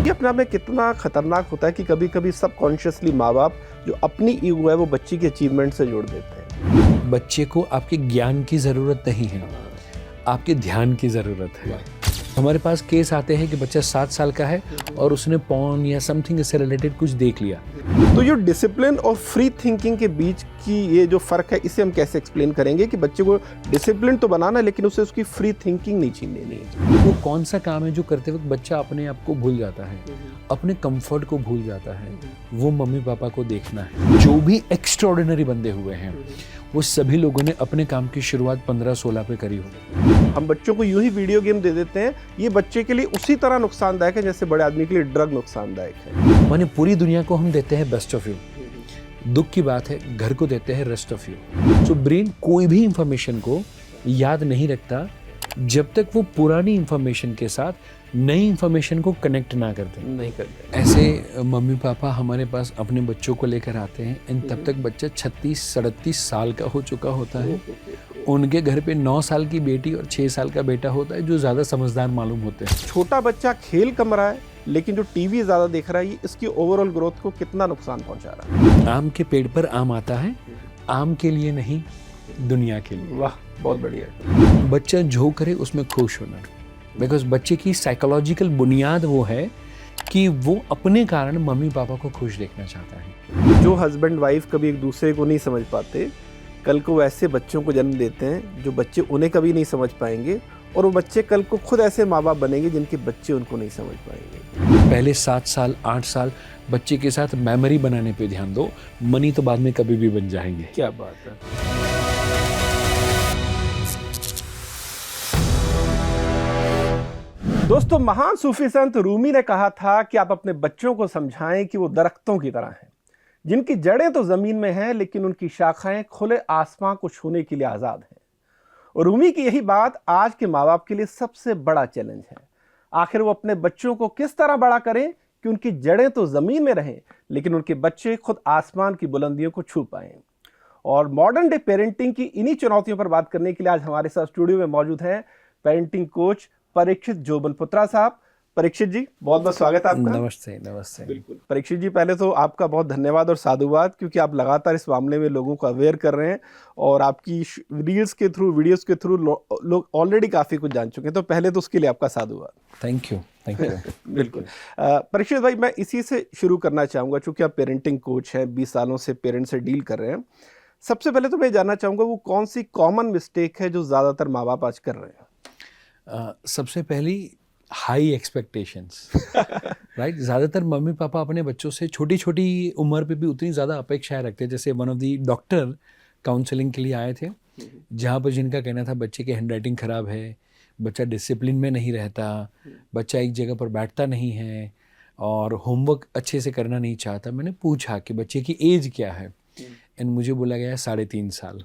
ये अपने आप में कितना खतरनाक होता है कि कभी कभी सबकॉन्शियसली माँ बाप जो अपनी ईगो है वो बच्ची के अचीवमेंट से जोड़ देते हैं। बच्चे को आपके ज्ञान की ज़रूरत नहीं है, आपके ध्यान की ज़रूरत है। हमारे पास केस आते हैं कि बच्चा 7 साल का है और उसने पॉर्न या समथिंग इससे रिलेटेड कुछ देख लिया। तो ये डिसिप्लिन और फ्री थिंकिंग के बीच की ये जो फ़र्क है इसे हम कैसे एक्सप्लेन करेंगे कि बच्चे को डिसिप्लिन तो बनाना लेकिन उसे उसकी फ्री थिंकिंग नहीं छीन लेनी है। वो कौन सा काम है जो करते वक्त बच्चा अपने आप को भूल जाता है, अपने कंफर्ट को भूल जाता है, वो मम्मी पापा को देखना है। जो भी एक्स्ट्राऑर्डिनरी बंदे हुए हैं वो सभी लोगों ने अपने काम की शुरुआत 15-16 पे करी हो। हम बच्चों को यूं ही वीडियो गेम दे देते हैं, ये बच्चे के लिए उसी तरह नुकसानदायक है जैसे बड़े आदमी के लिए ड्रग नुकसानदायक है। माने पूरी दुनिया को हम देते हैं बेस्ट ऑफ यू, दुख की बात है घर को देते हैं rest of you. So brain कोई भी इंफॉर्मेशन को याद नहीं रखता जब तक वो पुरानी इंफॉर्मेशन के साथ नई इंफॉर्मेशन को कनेक्ट ना करते। नहीं करते ऐसे मम्मी पापा हमारे पास अपने बच्चों को लेकर आते हैं एंड तब तक बच्चा 36-37 साल का हो चुका होता है। उनके घर पे 9 साल की बेटी और 6 साल का बेटा होता है जो ज़्यादा समझदार मालूम होते हैं। छोटा बच्चा खेल कम रहा है लेकिन जो टीवी ज़्यादा देख रहा है ये इसकी ओवरऑल ग्रोथ को कितना नुकसान पहुंचा रहा है। आम के पेड़ पर आम आता है, आम के लिए नहीं दुनिया के लिए। वाह, बहुत बढ़िया। बच्चा जो करे उसमें खुश होना, बिकॉज बच्चे की साइकोलॉजिकल बुनियाद वो है कि वो अपने कारण मम्मी पापा को खुश देखना चाहता है। जो हस्बैंड वाइफ कभी एक दूसरे को नहीं समझ पाते, कल को ऐसे बच्चों को जन्म देते हैं जो बच्चे उन्हें कभी नहीं समझ पाएंगे और वो बच्चे कल को खुद ऐसे माँ बाप बनेंगे जिनके बच्चे उनको नहीं समझ पाएंगे। पहले 7 साल 8 साल बच्चे के साथ मेमोरी बनाने पे ध्यान दो, मनी तो बाद में कभी भी बन जाएंगे। क्या बात है। दोस्तों, महान सूफी संत रूमी ने कहा था कि आप अपने बच्चों को समझाएं कि वो दरख्तों की तरह हैं, जिनकी जड़ें तो जमीन में हैं लेकिन उनकी शाखाएं खुले आसमां को छूने के लिए आजाद हैं। और रूमी की यही बात आज के माँ बाप के लिए सबसे बड़ा चैलेंज है। आखिर वो अपने बच्चों को किस तरह बड़ा करें कि उनकी जड़ें तो जमीन में रहें लेकिन उनके बच्चे खुद आसमान की बुलंदियों को छू पाएं। और मॉडर्न डे पेरेंटिंग की इन्हीं चुनौतियों पर बात करने के लिए आज हमारे साथ स्टूडियो में मौजूद हैं पेरेंटिंग कोच परीक्षित जोबनपुत्रा साहब। परीक्षित जी, बहुत बहुत स्वागत है आपका। नमस्ते। नमस्ते। बिल्कुल परीक्षित जी, पहले तो आपका बहुत धन्यवाद और साधुवाद क्योंकि आप लगातार इस मामले में लोगों को अवेयर कर रहे हैं और आपकी रील्स के थ्रू, वीडियोस के थ्रू लोग ऑलरेडी काफ़ी कुछ जान चुके हैं, तो पहले तो उसके लिए आपका साधुवाद। Thank you. Thank you. बिल्कुल। परीक्षित भाई, मैं इसी से शुरू करना चाहूँगा चूँकि आप पेरेंटिंग कोच हैं, 20 सालों से पेरेंट से डील कर रहे हैं। सबसे पहले तो मैं जानना चाहूँगा वो कौन सी कॉमन मिस्टेक है जो ज़्यादातर माँ बाप आज कर रहे हैं। सबसे पहली हाई एक्सपेक्टेशंस, राइट। ज़्यादातर मम्मी पापा अपने बच्चों से छोटी छोटी उम्र पे भी उतनी ज़्यादा अपेक्षाएं रखते हैं। जैसे one of the doctor counselling के लिए आए थे जहाँ पर जिनका कहना था बच्चे की हैंडराइटिंग ख़राब है, बच्चा डिसिप्लिन में नहीं रहता, बच्चा एक जगह पर बैठता नहीं है और होमवर्क अच्छे से करना नहीं चाहता। मैंने पूछा कि बच्चे की एज क्या है एंड मुझे बोला गया 3.5 साल।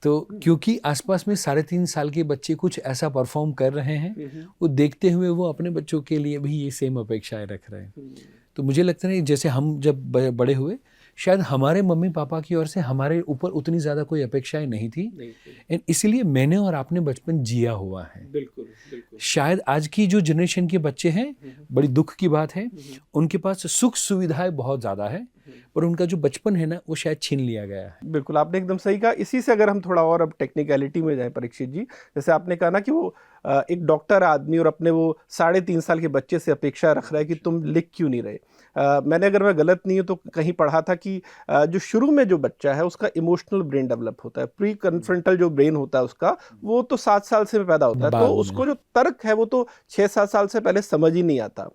तो क्योंकि आसपास में 3.5 साल के बच्चे कुछ ऐसा परफॉर्म कर रहे हैं, वो देखते हुए वो अपने बच्चों के लिए भी ये सेम अपेक्षाएं रख रहे हैं। तो मुझे लगता है जैसे हम जब बड़े हुए शायद हमारे मम्मी पापा की ओर से हमारे ऊपर उतनी ज़्यादा कोई अपेक्षाएं नहीं थी एंड इसीलिए मैंने और आपने बचपन जिया हुआ है। बिल्कुल बिल्कुल। शायद आज की जो जनरेशन के बच्चे हैं, बड़ी दुख की बात है, उनके पास सुख सुविधाएं बहुत ज़्यादा है पर उनका जो बचपन है ना वो शायद छीन लिया गया है। बिल्कुल, आपने एकदम सही कहा। इसी से अगर हम थोड़ा और अब टेक्निकलिटी में जाएं परीक्षित जी, जैसे आपने कहा ना कि वो एक डॉक्टर आदमी और अपने वो 3.5 साल के बच्चे से अपेक्षा रख रहा है कि तुम लिख क्यों नहीं रहे। मैंने, अगर मैं गलत नहीं हूँ तो कहीं पढ़ा था कि जो शुरू में जो बच्चा है उसका इमोशनल ब्रेन डेवलप होता है, प्री कन्फ्रंटल जो ब्रेन होता है उसका, वो तो 7 साल से पैदा होता है, तो उसको जो तर्क है वो तो 6-7 साल से पहले समझ ही नहीं आता।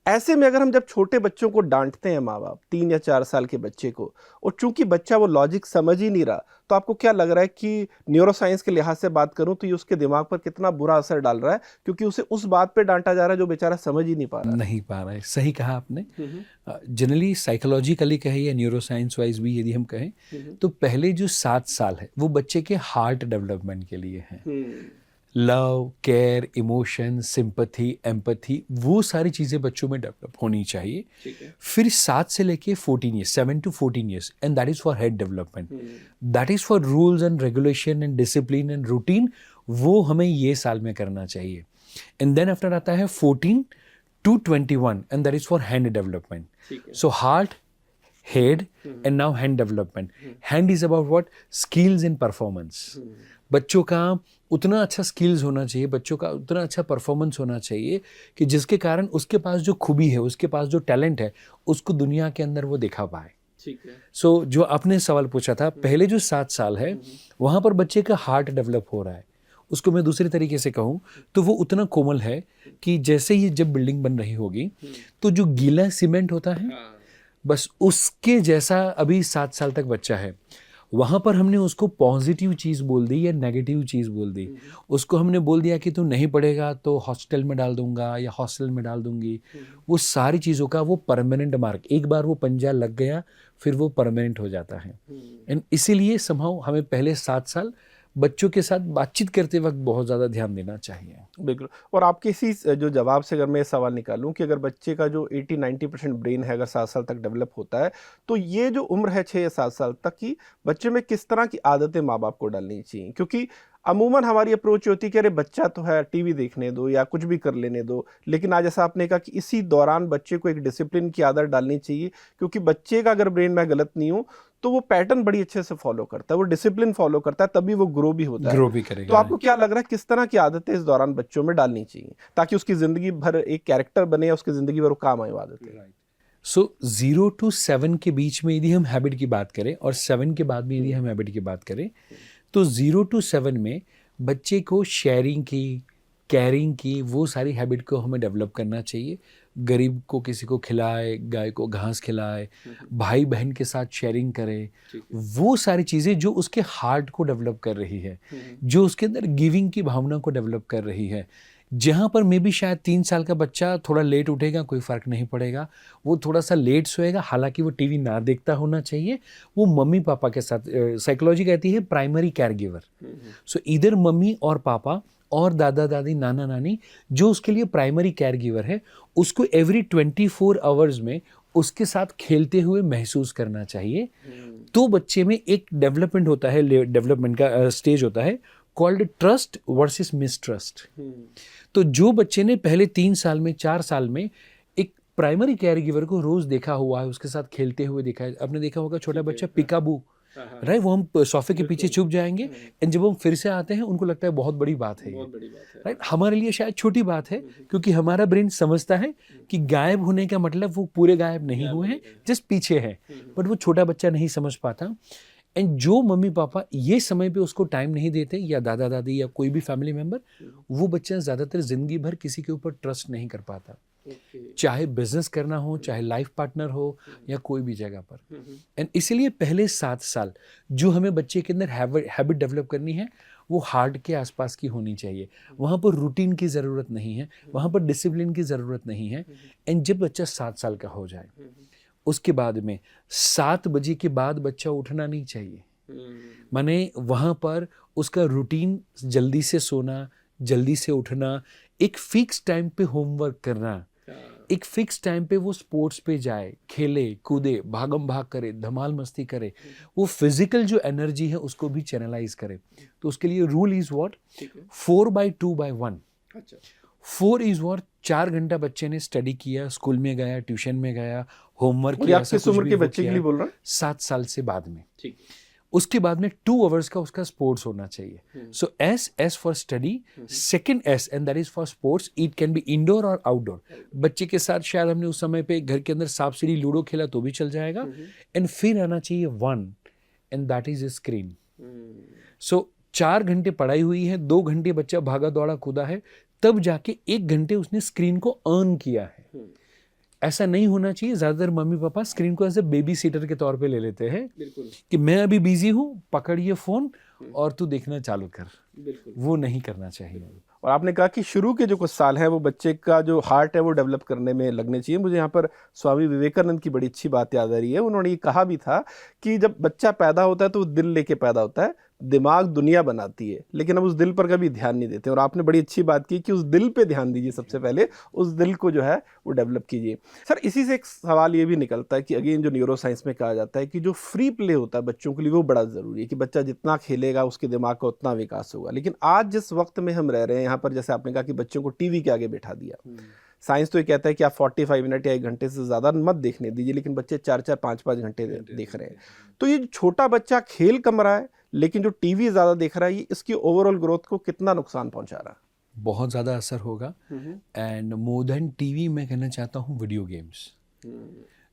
ऐसे में अगर हम जब छोटे बच्चों को डांटते हैं माँ बाप, 3 या 4 साल के बच्चे को, और चूंकि बच्चा वो लॉजिक समझ ही नहीं रहा, तो आपको क्या लग रहा है कि न्यूरोसाइंस के लिहाज से बात करूं तो ये उसके दिमाग पर कितना बुरा असर डाल रहा है क्योंकि उसे उस बात पे डांटा जा रहा है जो बेचारा समझ ही नहीं पा रहा है। सही कहा आपने। जनरली साइकोलॉजिकली कहे या न्यूरोसाइंस वाइज भी यदि हम कहें तो पहले जो 7 साल है वो बच्चे के हार्ट डेवलपमेंट के लिए है। Love, care, emotion, sympathy, empathy, वो सारी चीज़ें बच्चों में डेवलप होनी चाहिए। फिर 7 से लेके 14 years, 7 to 14 years, and that is for head development, that is for rules and regulation and discipline and routine. वो हमें ये साल में करना चाहिए। एंड देन आफ्टर आता है 14 to 21, and that is for hand development. ठीक है. So heart, head, and now hand development. Hand is about what? Skills and performance. बच्चों का उतना अच्छा स्किल्स होना चाहिए, बच्चों का उतना अच्छा परफॉर्मेंस होना चाहिए कि जिसके कारण उसके पास जो खूबी है, उसके पास जो टैलेंट है, उसको दुनिया के अंदर वो दिखा पाए. ठीक है. सो जो आपने सवाल पूछा था, पहले जो 7 साल है वहाँ पर बच्चे का हार्ट डेवलप हो रहा है. उसको मैं दूसरे तरीके से कहूँ तो वो उतना कोमल है कि जैसे ही जब बिल्डिंग बन रही होगी तो जो गीला सीमेंट होता है बस उसके जैसा अभी 7 साल तक बच्चा है. वहाँ पर हमने उसको पॉजिटिव चीज़ बोल दी या नेगेटिव चीज़ बोल दी. उसको हमने बोल दिया कि तू नहीं पढ़ेगा तो हॉस्टल में डाल दूंगा या हॉस्टल में डाल दूंगी. वो सारी चीज़ों का वो परमानेंट मार्क, एक बार वो पंजा लग गया फिर वो परमानेंट हो जाता है. एंड इसीलिए समहाउ हमें पहले 7 साल बच्चों के साथ बातचीत करते वक्त बहुत ज़्यादा ध्यान देना चाहिए. बिल्कुल. और आपके इसी जो जवाब से अगर मैं सवाल निकालूं कि अगर बच्चे का जो 80-90% ब्रेन है अगर 7 साल तक डेवलप होता है तो ये जो उम्र है 6 या 7 साल तक की, बच्चे में किस तरह की आदतें माँ बाप को डालनी चाहिए? क्योंकि अमूमन हमारी अप्रोच होती है कि अरे बच्चा तो है, टीवी देखने दो या कुछ भी कर लेने दो. लेकिन आज ऐसा आपने कहा कि इसी दौरान बच्चे को एक डिसिप्लिन की आदत डालनी चाहिए, क्योंकि बच्चे का अगर ब्रेन में गलत नहीं हो तो वो पैटर्न बड़ी अच्छे से फॉलो करता है, वो डिसिप्लिन फॉलो करता है, तभी वो ग्रो भी होता है. ग्रो भी करेगा. तो आपको क्या लग रहा है किस तरह की आदतें इस दौरान बच्चों में डालनी चाहिए ताकि उसकी जिंदगी भर एक कैरेक्टर बने या उसकी जिंदगी भर वो काम आए आदतें? सो 0 to 7 के बीच में यदि हम हैबिट की बात करें और 7 के बाद में यदि हम हैबिट की बात करें तो 0 to 7 में बच्चे को शेयरिंग की, केयरिंग की, वो सारी हैबिट को हमें डेवलप करना चाहिए. गरीब को किसी को खिलाए, गाय को घास खिलाए, भाई बहन के साथ शेयरिंग करे, वो सारी चीज़ें जो उसके हार्ट को डेवलप कर रही है, जो उसके अंदर गिविंग की भावना को डेवलप कर रही है. जहाँ पर मे भी शायद 3 साल का बच्चा थोड़ा लेट उठेगा, कोई फ़र्क नहीं पड़ेगा, वो थोड़ा सा लेट सोएगा, हालांकि वो टीवी ना देखता होना चाहिए, वो मम्मी पापा के साथ. साइकोलॉजी कहती है प्राइमरी केयर गिवर. सो इधर मम्मी और पापा और दादा दादी, नाना नानी जो उसके लिए प्राइमरी केयर गिवर है, उसको एवरी 24 आवर्स में उसके साथ खेलते हुए महसूस करना चाहिए. तो बच्चे में एक डेवलपमेंट होता है, डेवलपमेंट का स्टेज होता है कॉल्ड ट्रस्ट वर्सेस मिसट्रस्ट. तो जो बच्चे ने पहले 3 साल में, 4 साल में एक प्राइमरी केयर गिवर को रोज देखा हुआ है, उसके साथ खेलते हुए देखा है. आपने देखा होगा छोटा बच्चा पिकाबू, राइट, वो हम सोफे के पीछे छुप जाएंगे एंड जब हम फिर से आते हैं उनको लगता है बहुत बड़ी बाट है, राइट. हमारे लिए शायद छोटी बात है क्योंकि हमारा ब्रेन समझता है कि गायब होने का मतलब वो पूरे गायब नहीं हुए हैं, जस्ट पीछे है, बट वो छोटा बच्चा नहीं समझ पाता. एंड जो मम्मी पापा ये समय पे उसको टाइम नहीं देते या दादा दादी या कोई भी फैमिली मेम्बर, वो बच्चा ज़्यादातर ज़िंदगी भर किसी के ऊपर ट्रस्ट नहीं कर पाता. चाहे बिजनेस करना हो, चाहे लाइफ पार्टनर हो या कोई भी जगह पर. एंड इसीलिए पहले 7 साल जो हमें बच्चे के अंदर हैबिट डेवलप करनी है वो हार्ट के आसपास की होनी चाहिए. वहाँ पर रूटीन की ज़रूरत नहीं है, वहाँ पर डिसिप्लिन की ज़रूरत नहीं है. एंड जब बच्चा 7 साल का हो जाए उसके बाद में 7 बजे के बाद बच्चा उठना नहीं चाहिए. माने वहाँ पर उसका रूटीन जल्दी से सोना, जल्दी से उठना, एक फिक्स टाइम पे होमवर्क करना, एक फिक्स टाइम पे वो स्पोर्ट्स पे जाए, खेले कूदे, भागम भाग करे, धमाल मस्ती करे, वो फिजिकल जो एनर्जी है उसको भी चैनलाइज करे. तो उसके लिए rule is what, 4/2/1. 4 is what, 4 घंटा बच्चे ने स्टडी किया, स्कूल में गया, ट्यूशन में गया, होमवर्क किया. किस उम्र के बच्चे के लिए बोल रहा है? 7 साल से बाद में. उसके बाद में 2 आवर्स का उसका स्पोर्ट्स होना चाहिए. So S for study, second S and that is for sports. It can be indoor और आउटडोर. बच्चे के साथ शायद हमने उस समय पे घर के अंदर सांप सीढ़ी लूडो खेला तो भी चल जाएगा. एंड फिर आना चाहिए 1 एंड दैट इज स्क्रीन. सो 4 घंटे पढ़ाई हुई है, 2 घंटे बच्चा भागा दौड़ा कूदा है, तब जाके 1 घंटे उसने स्क्रीन को अर्न किया है. ऐसा नहीं होना चाहिए. ज़्यादातर मम्मी पापा स्क्रीन को ऐसे बेबी सीटर के तौर पे ले लेते हैं कि मैं अभी बिजी हूँ, पकड़ ये फ़ोन और तू देखना चालू कर. वो नहीं करना चाहिए. और आपने कहा कि शुरू के जो कुछ साल हैं वो बच्चे का जो हार्ट है वो डेवलप करने में लगने चाहिए. मुझे यहाँ पर स्वामी विवेकानंद की बड़ी अच्छी बात याद आ रही है. उन्होंने ये कहा भी था कि जब बच्चा पैदा होता है तो वो दिल लेके पैदा होता है, दिमाग दुनिया बनाती है, लेकिन अब उस दिल पर कभी ध्यान नहीं देते. और आपने बड़ी अच्छी बात की कि उस दिल पे ध्यान दीजिए, सबसे पहले उस दिल को जो है वो डेवलप कीजिए. सर, इसी से एक सवाल ये भी निकलता है कि अगेन जो न्यूरो साइंस में कहा जाता है कि जो फ्री प्ले होता है बच्चों के लिए वो बड़ा ज़रूरी है कि बच्चा जितना खेलेगा उसके दिमाग का उतना विकास होगा. लेकिन आज जिस वक्त में हम रह रहे हैं यहाँ पर, जैसे आपने कहा कि बच्चों को टीवी के आगे बैठा दिया, साइंस तो ये कहता है कि आप 45 मिनट या 1 घंटे से ज़्यादा मत देखने दीजिए, लेकिन बच्चे 4-4 5-5 घंटे देख रहे हैं। तो ये छोटा बच्चा खेल कम रहा है, लेकिन जो टीवी ज़्यादा देख रहा है, ये इसकी ओवरऑल ग्रोथ को कितना नुकसान पहुंचा रहा है? बहुत ज़्यादा असर होगा। एंड मोर देन टीवी मैं कहना चाहता हूँ वीडियो गेम्स,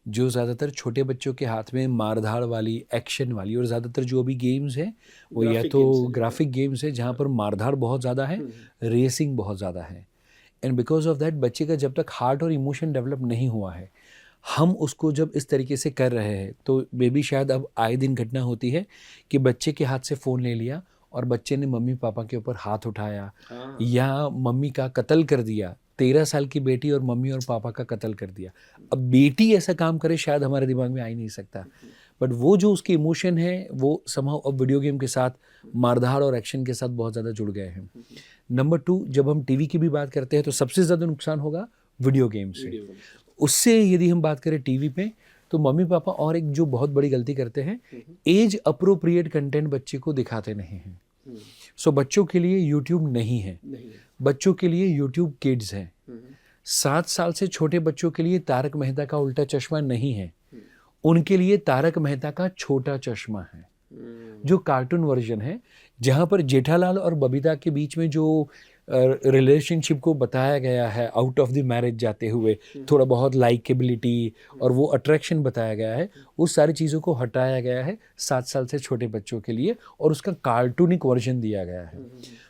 जो ज़्यादातर छोटे बच्चों के हाथ में मारधाड़ वाली, एक्शन वाली, और ज़्यादातर जो अभी गेम्स हैं वो या तो ग्राफिक गेम्स है जहाँ पर मारधाड़ बहुत ज़्यादा है, रेसिंग बहुत ज़्यादा है। एंड बिकॉज ऑफ दैट बच्चे का जब तक हार्ट और इमोशन डेवलप नहीं हुआ है, हम उसको जब इस तरीके से कर रहे हैं तो मे बी शायद अब आए दिन घटना होती है कि बच्चे के हाथ से फ़ोन ले लिया और बच्चे ने मम्मी पापा के ऊपर हाथ उठाया या मम्मी का कत्ल कर दिया। 13 साल की बेटी और मम्मी और पापा का कत्ल कर दिया। अब बेटी ऐसा काम करे शायद हमारे दिमाग में आ ही नहीं सकता, बट वो जो उसके इमोशन है वो समहाउ अब वीडियो गेम के साथ, मारधाड़ और एक्शन के साथ बहुत ज़्यादा जुड़ गए हैं। नंबर 2, जब हम टीवी की भी बात करते हैं तो सबसे ज़्यादा नुकसान होगा वीडियो गेम से। उससे यदि हम बात करें टीवी पे, तो मम्मी पापा और एक जो बहुत बड़ी गलती करते हैं, एज अप्रोप्रिएट कंटेंट बच्चे को दिखाते नहीं हैं। सो बच्चों के लिए यूट्यूब नहीं है, बच्चों के लिए यूट्यूब किड्स है। 7 साल से छोटे बच्चों के लिए तारक मेहता का उल्टा चश्मा नहीं है, उनके लिए तारक मेहता का छोटा चश्मा है, जो कार्टून वर्जन है, जहाँ पर जेठालाल और बबीता के बीच में जो रिलेशनशिप को बताया गया है आउट ऑफ द मैरिज जाते हुए, थोड़ा बहुत लाइकेबिलिटी और वो अट्रैक्शन बताया गया है, उस सारी चीज़ों को हटाया गया है 7 साल से छोटे बच्चों के लिए और उसका कार्टूनिक वर्जन दिया गया है।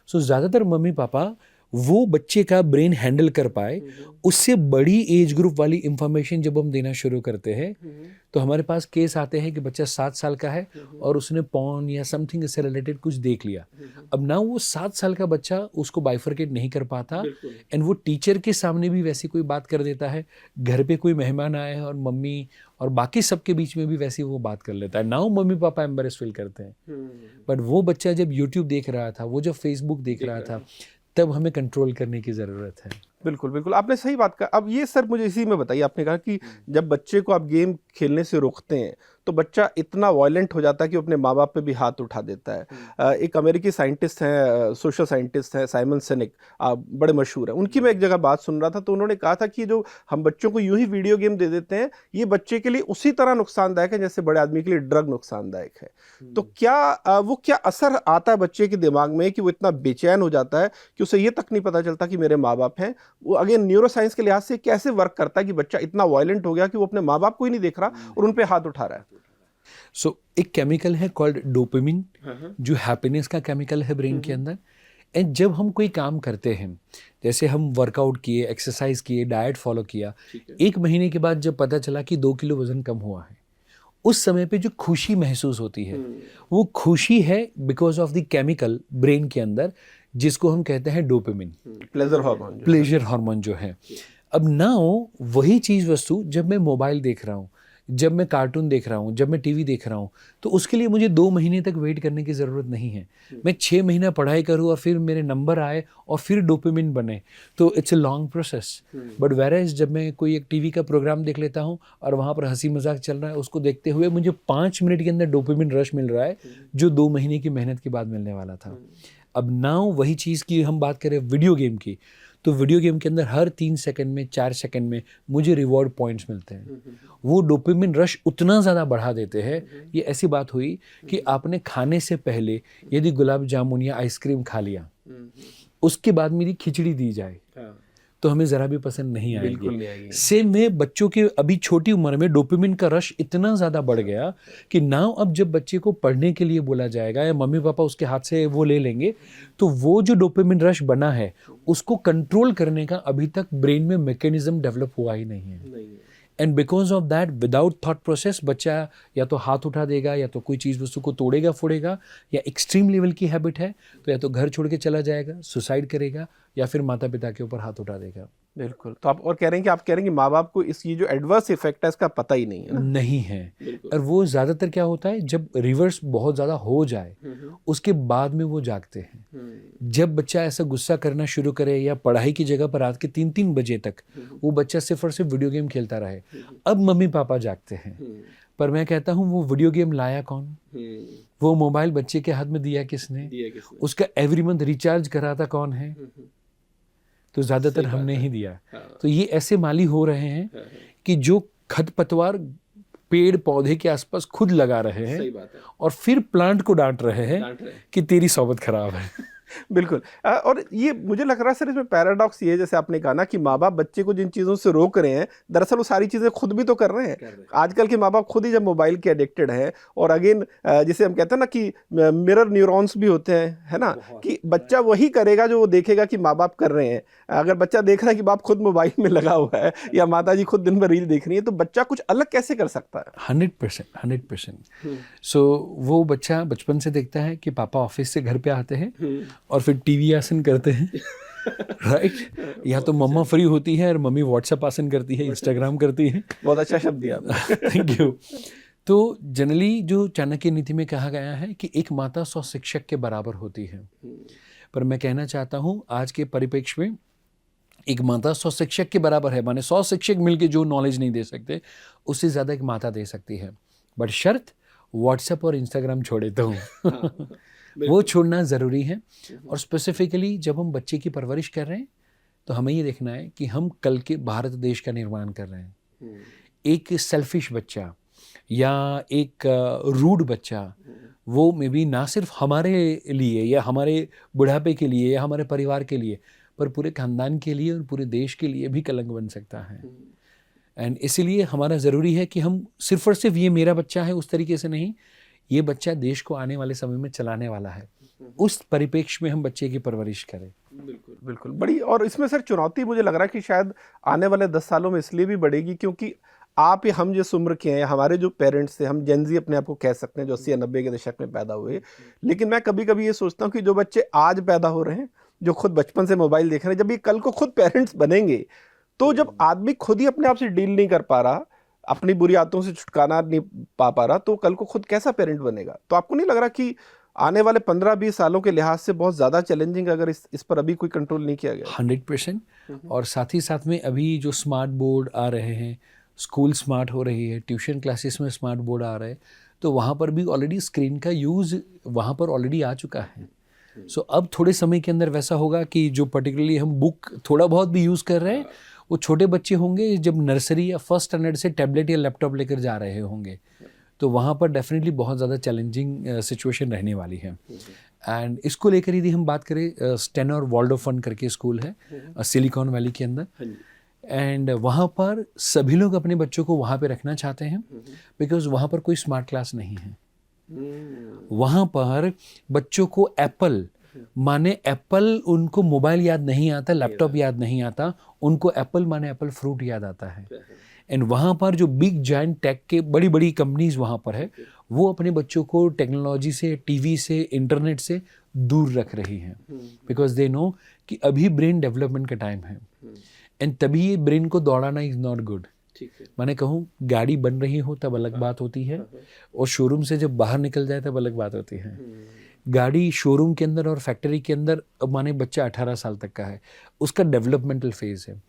सो ज़्यादातर मम्मी पापा वो बच्चे का ब्रेन हैंडल कर पाए, उससे बड़ी एज ग्रुप वाली इंफॉर्मेशन जब हम देना शुरू करते हैं तो हमारे पास केस आते हैं कि बच्चा 7 साल का है और उसने पॉर्न या समथिंग इससे रिलेटेड कुछ देख लिया। अब ना वो 7 साल का बच्चा उसको बाइफरकेट नहीं कर पाता एंड वो टीचर के सामने भी वैसी कोई बात कर देता है, घर पे कोई मेहमान आए हैं और मम्मी और बाकी सबके बीच में भी वैसी वो बात कर लेता है। Now mummy papa embarrass feel करते हैं, बट वो बच्चा जब यूट्यूब देख रहा था, वो जब फेसबुक देख रहा था, तब हमें कंट्रोल करने की ज़रूरत है। बिल्कुल, बिल्कुल, आपने सही बात कहा। अब ये सर मुझे इसी में बताइए, आपने कहा कि जब बच्चे को आप गेम खेलने से रोकते हैं तो बच्चा इतना वायलेंट हो जाता है कि वो अपने माँ बाप पे भी हाथ उठा देता है। एक अमेरिकी साइंटिस्ट हैं, सोशल साइंटिस्ट हैं, साइमन सिनेक, बड़े मशहूर हैं। उनकी मैं एक जगह बात सुन रहा था तो उन्होंने कहा था कि जो हम बच्चों को यूं ही वीडियो गेम दे देते हैं, ये बच्चे के लिए उसी तरह नुकसानदायक है जैसे बड़े आदमी के लिए ड्रग नुकसानदायक है। तो क्या असर आता है बच्चे के दिमाग में कि वो इतना बेचैन हो जाता है कि उसे ये तक नहीं पता चलता कि मेरे माँ बाप हैं? वो अगेन न्यूरो साइंस के लिहाज से कैसे वर्क करता है कि बच्चा इतना वायलेंट हो गया कि वो अपने माँ बाप को ही नहीं देख रहा और उन पे हाथ उठा रहा है? सो एक केमिकल है कॉल्ड डोपामिन, जो हैप्पीनेस का केमिकल है ब्रेन के अंदर। एंड जब हम कोई काम करते हैं, जैसे हम वर्कआउट किए, एक्सरसाइज किए, डाइट फॉलो किया, 1 महीने के बाद जब पता चला कि 2 किलो वजन कम हुआ है, उस समय पे जो खुशी महसूस होती है, वो खुशी है because of the chemical brain के अंदर जिसको हम कहते हैं डोपामिन, प्लेजर हार्मोन जो है। अब नाउ वही चीज़ वस्तु जब मैं मोबाइल देख रहा हूँ, जब मैं कार्टून देख रहा हूँ, जब मैं टीवी देख रहा हूँ, तो उसके लिए मुझे 2 महीने तक वेट करने की ज़रूरत नहीं है। मैं 6 महीना पढ़ाई करूँ और फिर मेरे नंबर आए और फिर डोपामिन बने, तो it's a long process. But whereas जब मैं कोई एक टीवी का प्रोग्राम देख लेता हूँ और वहाँ पर हंसी मजाक चल रहा है, उसको देखते हुए मुझे 5 मिनट के अंदर डोपामिन रश मिल रहा है, जो 2 महीने की मेहनत के बाद मिलने वाला था। अब नाउ वही चीज़ की हम बात करें वीडियो गेम की, तो वीडियो गेम के अंदर हर 3 सेकंड में, 4 सेकंड में मुझे रिवॉर्ड पॉइंट्स मिलते हैं। वो डोपामिन रश उतना ज़्यादा बढ़ा देते हैं। ये ऐसी बात हुई कि आपने खाने से पहले यदि गुलाब जामुन या आइसक्रीम खा लिया, उसके बाद मेरी खिचड़ी दी जाए तो हमें ज़रा भी पसंद नहीं आएगी। सेम में बच्चों के अभी छोटी उम्र में डोपामिन का रश इतना ज़्यादा बढ़ गया कि नाउ अब जब बच्चे को पढ़ने के लिए बोला जाएगा या मम्मी पापा उसके हाथ से वो ले लेंगे, तो वो जो डोपामिन रश बना है उसको कंट्रोल करने का अभी तक ब्रेन में मैकेनिज्म डेवलप हुआ ही नहीं है। And because of that without thought process बच्चा या तो हाथ उठा देगा, या तो कोई चीज़ वस्तु को तोड़ेगा फोड़ेगा, या एक्सट्रीम लेवल की हैबिट है तो या तो घर छोड़ के चला जाएगा, सुसाइड करेगा, या फिर माता पिता के ऊपर हाथ उठा देगा। बिल्कुल। तो आप कह रहे हैं कि माँ बाप को ये जो एडवर्स इफेक्ट है इसका पता ही नहीं है ना? नहीं है। और वो ज़्यादातर क्या होता है, जब रिवर्स बहुत ज़्यादा हो जाए उसके बाद में वो जागते हैं। जब बच्चा ऐसा गुस्सा करना शुरू करे या पढ़ाई की जगह पर रात के 3-3 बजे तक वो बच्चा सिर्फ और सिर्फ वीडियो गेम खेलता रहे, अब मम्मी पापा जागते हैं। पर मैं कहता हूँ वो वीडियो गेम लाया कौन? वो मोबाइल बच्चे के हाथ में दिया किसने? उसका एवरी मंथ रिचार्ज कराता कौन है? तो ज़्यादातर हमने ही दिया। तो ये ऐसे माली हो रहे हैं कि जो खरपतवार पेड़ पौधे के आसपास खुद लगा रहे हैं और फिर प्लांट को डांट रहे हैं कि तेरी सोबत खराब है। बिल्कुल। और ये मुझे लग रहा है सर, इसमें पैराडॉक्स ये है, जैसे आपने कहा ना कि माँ बाप बच्चे को जिन चीज़ों से रोक रहे हैं, दरअसल वो सारी चीज़ें खुद भी तो कर रहे हैं। आजकल के माँ बाप खुद ही जब मोबाइल के एडिक्टेड हैं, और अगेन जिसे हम कहते हैं ना कि मिरर न्यूरॉन्स भी होते हैं, है ना, कि बच्चा वही करेगा जो वो देखेगा कि माँ बाप कर रहे हैं। अगर बच्चा देख रहा है कि बाप खुद मोबाइल में लगा हुआ है या माता जी खुद दिन भर रील देख रही है, तो बच्चा कुछ अलग कैसे कर सकता है? 100%। सो वो बच्चा बचपन से देखता है कि पापा ऑफिस से घर पे आते हैं और फिर टीवी आसन करते हैं, राइट? या तो मम्मा फ्री होती है और मम्मी व्हाट्सएप आसन करती है, इंस्टाग्राम करती है। बहुत अच्छा शब्द दिया आपने। Thank you. तो जनरली जो चाणक्य नीति में कहा गया है कि एक माता 100 शिक्षक के बराबर होती है, पर मैं कहना चाहता हूँ आज के परिप्रेक्ष्य में एक माता 100 शिक्षक के बराबर है, माने 100 शिक्षक मिलके जो नॉलेज नहीं दे सकते, उससे ज़्यादा एक माता दे सकती है, बट शर्त व्हाट्सएप और इंस्टाग्राम छोड़े तो वो छोड़ना ज़रूरी है। और स्पेसिफिकली जब हम बच्चे की परवरिश कर रहे हैं तो हमें ये देखना है कि हम कल के भारत देश का निर्माण कर रहे हैं। एक सेल्फिश बच्चा या एक रूड बच्चा, वो मे बी ना सिर्फ हमारे लिए या हमारे बुढ़ापे के लिए या हमारे परिवार के लिए, पर पूरे खानदान के लिए और पूरे देश के लिए भी कलंक बन सकता है। एंड इसीलिए हमारा ज़रूरी है कि हम सिर्फ और सिर्फ ये मेरा बच्चा है उस तरीके से नहीं, ये बच्चा देश को आने वाले समय में चलाने वाला है, उस परिप्रेक्ष्य में हम बच्चे की परवरिश करें। बिल्कुल बिल्कुल। बड़ी, और इसमें सर चुनौती मुझे लग रहा है कि शायद आने वाले 10 सालों में इसलिए भी बढ़ेगी क्योंकि आप या हम जिस उम्र के हैं, हमारे जो पेरेंट्स थे, हम जेनजी अपने आप को कह सकते हैं, जो 80 या 90 के दशक में पैदा हुए, लेकिन मैं कभी कभी ये सोचता हूँ कि जो बच्चे आज पैदा हो रहे हैं, जो खुद बचपन से मोबाइल देख रहे हैं, जब ये कल को खुद पेरेंट्स बनेंगे, तो जब आदमी खुद ही अपने आप से डील नहीं कर पा रहा, अपनी बुरी आदतों से छुटकारा नहीं पा रहा, तो कल को खुद कैसा पेरेंट बनेगा? तो आपको नहीं लग रहा कि आने वाले 15-20 सालों के लिहाज से बहुत ज़्यादा चैलेंजिंग, अगर इस पर अभी कोई कंट्रोल नहीं किया गया? 100%। और साथ ही साथ में अभी जो स्मार्ट बोर्ड आ रहे हैं, स्कूल स्मार्ट हो रही है, ट्यूशन क्लासेस में स्मार्ट बोर्ड आ रहे हैं, तो वहाँ पर भी ऑलरेडी स्क्रीन का यूज़ वहाँ पर ऑलरेडी आ चुका है। सो अब थोड़े समय के अंदर वैसा होगा कि जो पर्टिकुलरली हम बुक थोड़ा बहुत भी यूज़ कर रहे हैं, वो छोटे बच्चे होंगे जब नर्सरी या फर्स्ट स्टैंडर्ड से टैबलेट या लैपटॉप लेकर जा रहे होंगे, तो वहाँ पर डेफिनेटली बहुत ज़्यादा चैलेंजिंग सिचुएशन रहने वाली है। एंड इसको लेकर यदि हम बात करें, स्टेनर वॉल्डोर्फ फंड करके स्कूल है सिलिकॉन वैली के अंदर, एंड वहाँ पर सभी लोग अपने बच्चों को वहाँ पे रखना चाहते हैं बिकॉज वहाँ पर कोई स्मार्ट क्लास नहीं है। वहाँ पर बच्चों को एप्पल, माने एप्पल, उनको मोबाइल याद नहीं आता, लैपटॉप याद नहीं आता, उनको एप्पल माने एप्पल फ्रूट याद आता है। एंड वहाँ पर जो बिग जायंट टेक के बड़ी बड़ी कंपनीज वहाँ पर है, वो अपने बच्चों को टेक्नोलॉजी से, टीवी से, इंटरनेट से दूर रख रही हैं बिकॉज दे नो कि अभी ब्रेन डेवलपमेंट का टाइम है। एंड तभी ये ब्रेन को दौड़ाना इज़ नॉट गुड। मैंने कहूँ गाड़ी बन रही हो तब अलग बात होती है, और शोरूम से जब बाहर निकल जाए तब अलग बात होती है। गाड़ी शोरूम के अंदर और फैक्ट्री के अंदर, माने बच्चा 18 साल तक का है, उसका डेवलपमेंटल फेज है।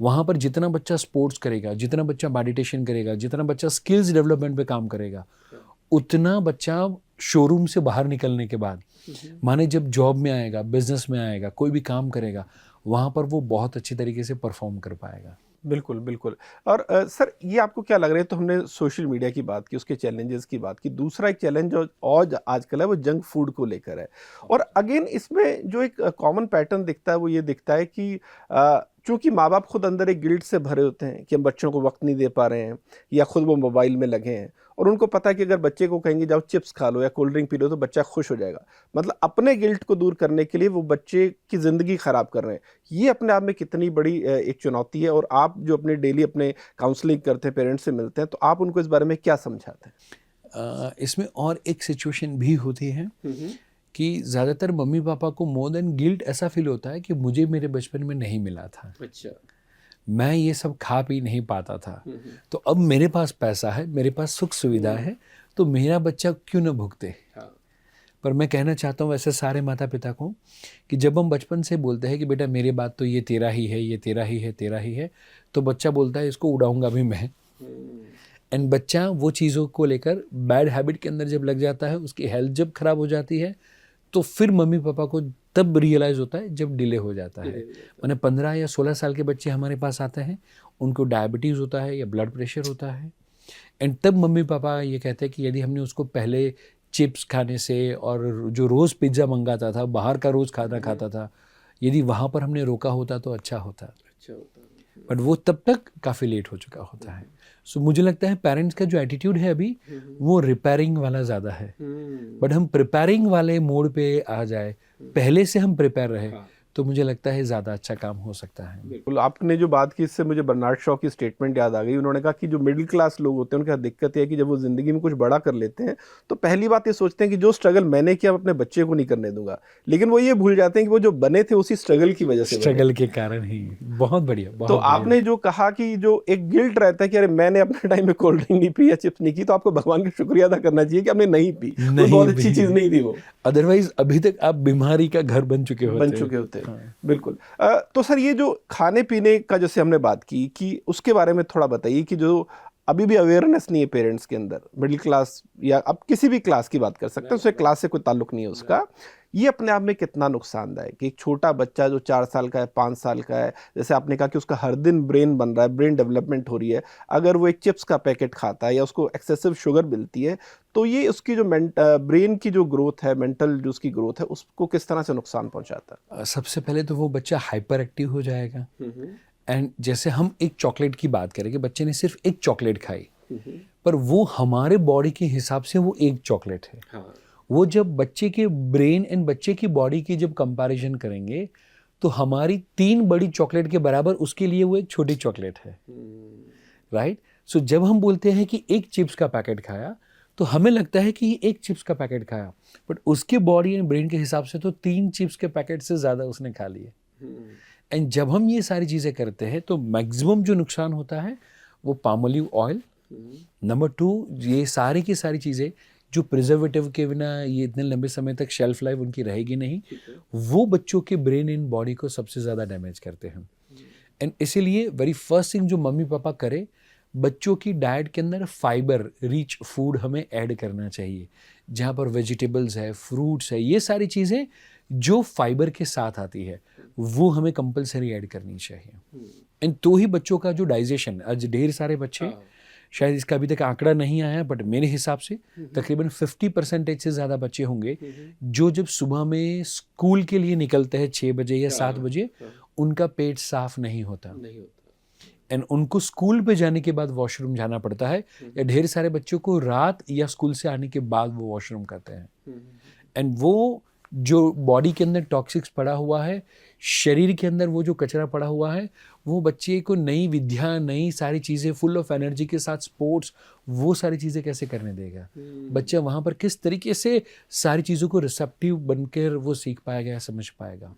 वहाँ पर जितना बच्चा स्पोर्ट्स करेगा, जितना बच्चा मेडिटेशन करेगा, जितना बच्चा स्किल्स डेवलपमेंट पे काम करेगा, उतना बच्चा शोरूम से बाहर निकलने के बाद, माने जब जॉब में आएगा, बिजनेस में आएगा, कोई भी काम करेगा, वहाँ पर वो बहुत अच्छी तरीके से परफॉर्म कर पाएगा। बिल्कुल बिल्कुल। और सर, ये आपको क्या लग रहा है, तो हमने सोशल मीडिया की बात की, उसके चैलेंजेस की बात की, दूसरा एक चैलेंज जो और आजकल है वो जंक फूड को लेकर है। और अगेन इसमें जो एक कॉमन पैटर्न दिखता है वो ये दिखता है कि चूँकि माँ बाप खुद अंदर एक गिल्ट से भरे होते हैं कि हम बच्चों को वक्त नहीं दे पा रहे हैं, या खुद वो मोबाइल में लगे हैं, और उनको पता है कि अगर बच्चे को कहेंगे जाओ चिप्स खा लो या कोल्ड ड्रिंक पी लो तो बच्चा खुश हो जाएगा, मतलब अपने गिल्ट को दूर करने के लिए वो बच्चे की ज़िंदगी ख़राब कर रहे हैं। ये अपने आप में कितनी बड़ी एक चुनौती है, और आप जो अपने डेली अपने काउंसलिंग करते हैं, पेरेंट्स से मिलते हैं, तो आप उनको इस बारे में क्या समझाते हैं? इसमें और एक सिचुएशन भी होती है कि ज़्यादातर मम्मी पापा को मोर देन गिल्ट ऐसा फील होता है कि मुझे मेरे बचपन में नहीं मिला था। अच्छा, मैं ये सब खा पी नहीं पाता था, तो अब मेरे पास पैसा है, मेरे पास सुख सुविधा है, तो मेरा बच्चा क्यों न भुगते। पर मैं कहना चाहता हूँ वैसे सारे माता पिता को कि जब हम बचपन से बोलते हैं कि बेटा मेरे बात तो ये तेरा ही है, ये तेरा ही है, तेरा ही है, तो बच्चा बोलता है इसको उड़ाऊंगा भी मैं। एंड बच्चा वो चीज़ों को लेकर बैड हैबिट के अंदर जब लग जाता है, उसकी हेल्थ जब खराब हो जाती है, तो फिर मम्मी पापा को तब रियलाइज़ होता है जब डिले हो जाता है। मैंने 15 या 16 साल के बच्चे हमारे पास आते हैं, उनको डायबिटीज़ होता है या ब्लड प्रेशर होता है, एंड तब मम्मी पापा ये कहते हैं कि यदि हमने उसको पहले चिप्स खाने से और जो रोज़ पिज़्ज़ा मंगाता था, बाहर का रोज़ खाना खाता था, यदि वहाँ पर हमने रोका होता तो अच्छा होता। बट वो तब तक काफ़ी लेट हो चुका होता है। सो मुझे लगता है पेरेंट्स का जो एटीट्यूड है अभी वो रिपेयरिंग वाला ज़्यादा है, बट हम प्रिपेयरिंग वाले मोड पे आ जाए, पहले से हम प्रिपेयर रहे, तो मुझे लगता है ज़्यादा अच्छा काम हो सकता है। बिल्कुल, आपने जो बात की इससे मुझे बर्नार्ड शॉ की स्टेटमेंट याद आ गई। उन्होंने कहा कि जो मिडिल क्लास लोग होते हैं उनका दिक्कत है कि जब वो ज़िंदगी में कुछ बड़ा कर लेते हैं तो पहली बात ये सोचते हैं कि जो स्ट्रगल मैंने किया मैं अपने बच्चे को नहीं करने दूंगा, लेकिन वो ये भूल जाते हैं कि वो जो बने थे उसी स्ट्रगल की वजह से बने। स्ट्रगल के कारण ही। बहुत बढ़िया, बहुत तो बढ़िया। आपने जो कहा कि जो एक गिल्ट रहता है कि अरे मैंने अपने टाइम में कोल्ड ड्रिंक नहीं पी या चिप्स नहीं की, तो आपको भगवान का शुक्रिया अदा करना चाहिए कि आपने नहीं पी, वो बहुत अच्छी चीज़ नहीं थी वो, अदरवाइज अभी तक आप बीमारी का घर बन चुके होते। बिल्कुल। तो सर ये जो खाने पीने का जैसे हमने बात की कि उसके बारे में थोड़ा बताइए कि जो अभी भी अवेयरनेस नहीं है पेरेंट्स के अंदर, मिडिल क्लास या आप किसी भी क्लास की बात कर सकते हैं, उससे क्लास से कोई ताल्लुक नहीं है उसका, ये अपने आप में कितना नुकसानदायक कि एक छोटा बच्चा जो 4 साल का है, 5 साल का है, जैसे आपने कहा कि उसका हर दिन ब्रेन बन रहा है, ब्रेन डेवलपमेंट हो रही है, अगर वो एक चिप्स का पैकेट खाता है या उसको एक्सेसिव शुगर मिलती है, तो ये उसकी जो ब्रेन की जो ग्रोथ है, मेंटल जो उसकी ग्रोथ है, उसको किस तरह से नुकसान पहुंचाता है? सबसे पहले तो वो बच्चा हाइपर एक्टिव हो जाएगा। एंड जैसे हम एक चॉकलेट की बात करें कि बच्चे ने सिर्फ एक चॉकलेट खाई, पर वो हमारे बॉडी के हिसाब से वो एक चॉकलेट है। वो जब बच्चे के ब्रेन एंड बच्चे की बॉडी की जब कंपैरिजन करेंगे तो हमारी 3 बड़ी चॉकलेट के बराबर उसके लिए वो एक छोटी चॉकलेट है, राइट? सो जब हम बोलते हैं कि एक चिप्स का पैकेट खाया तो हमें लगता है कि एक चिप्स का पैकेट खाया, बट उसके बॉडी एंड ब्रेन के हिसाब से तो 3 चिप्स के पैकेट से ज़्यादा उसने खा लिए। एंड जब हम ये सारी चीज़ें करते हैं तो मैक्सिमम जो नुकसान होता है वो पाम ऑलिव ऑयल, नंबर 2 ये सारी की सारी चीज़ें जो प्रिजर्वेटिव के बिना ये इतने लंबे समय तक शेल्फ लाइफ उनकी रहेगी नहीं, वो बच्चों के ब्रेन एंड बॉडी को सबसे ज़्यादा डैमेज करते हैं। एंड इसीलिए वेरी फर्स्ट थिंग जो मम्मी पापा करे, बच्चों की डाइट के अंदर फाइबर रिच फूड हमें ऐड करना चाहिए, जहाँ पर वेजिटेबल्स है, फ्रूट्स है, ये सारी चीज़ें जो फाइबर के साथ आती है वो हमें कंपलसरी ऐड करनी चाहिए। एंड तो ही बच्चों का जो डाइजेशन, आज ढेर सारे बच्चे, शायद इसका अभी तक आंकड़ा नहीं आया, बट मेरे हिसाब से तकरीबन 50% से ज़्यादा बच्चे होंगे जो जब सुबह में स्कूल के लिए निकलते हैं 6 बजे या 7 बजे, उनका पेट साफ नहीं होता एंड उनको स्कूल पे जाने के बाद वॉशरूम जाना पड़ता है, या ढेर सारे बच्चों को रात या स्कूल से आने के बाद वो वॉशरूम करते हैं। एंड वो जो बॉडी के अंदर टॉक्सिक्स पड़ा हुआ है, शरीर के अंदर वो जो कचरा पड़ा हुआ है, वो बच्चे को नई विद्या, नई सारी चीज़ें, फुल ऑफ एनर्जी के साथ स्पोर्ट्स, वो सारी चीज़ें कैसे करने देगा? बच्चा वहाँ पर किस तरीके से सारी चीज़ों को रिसेप्टिव बनकर वो सीख पाएगा या समझ पाएगा?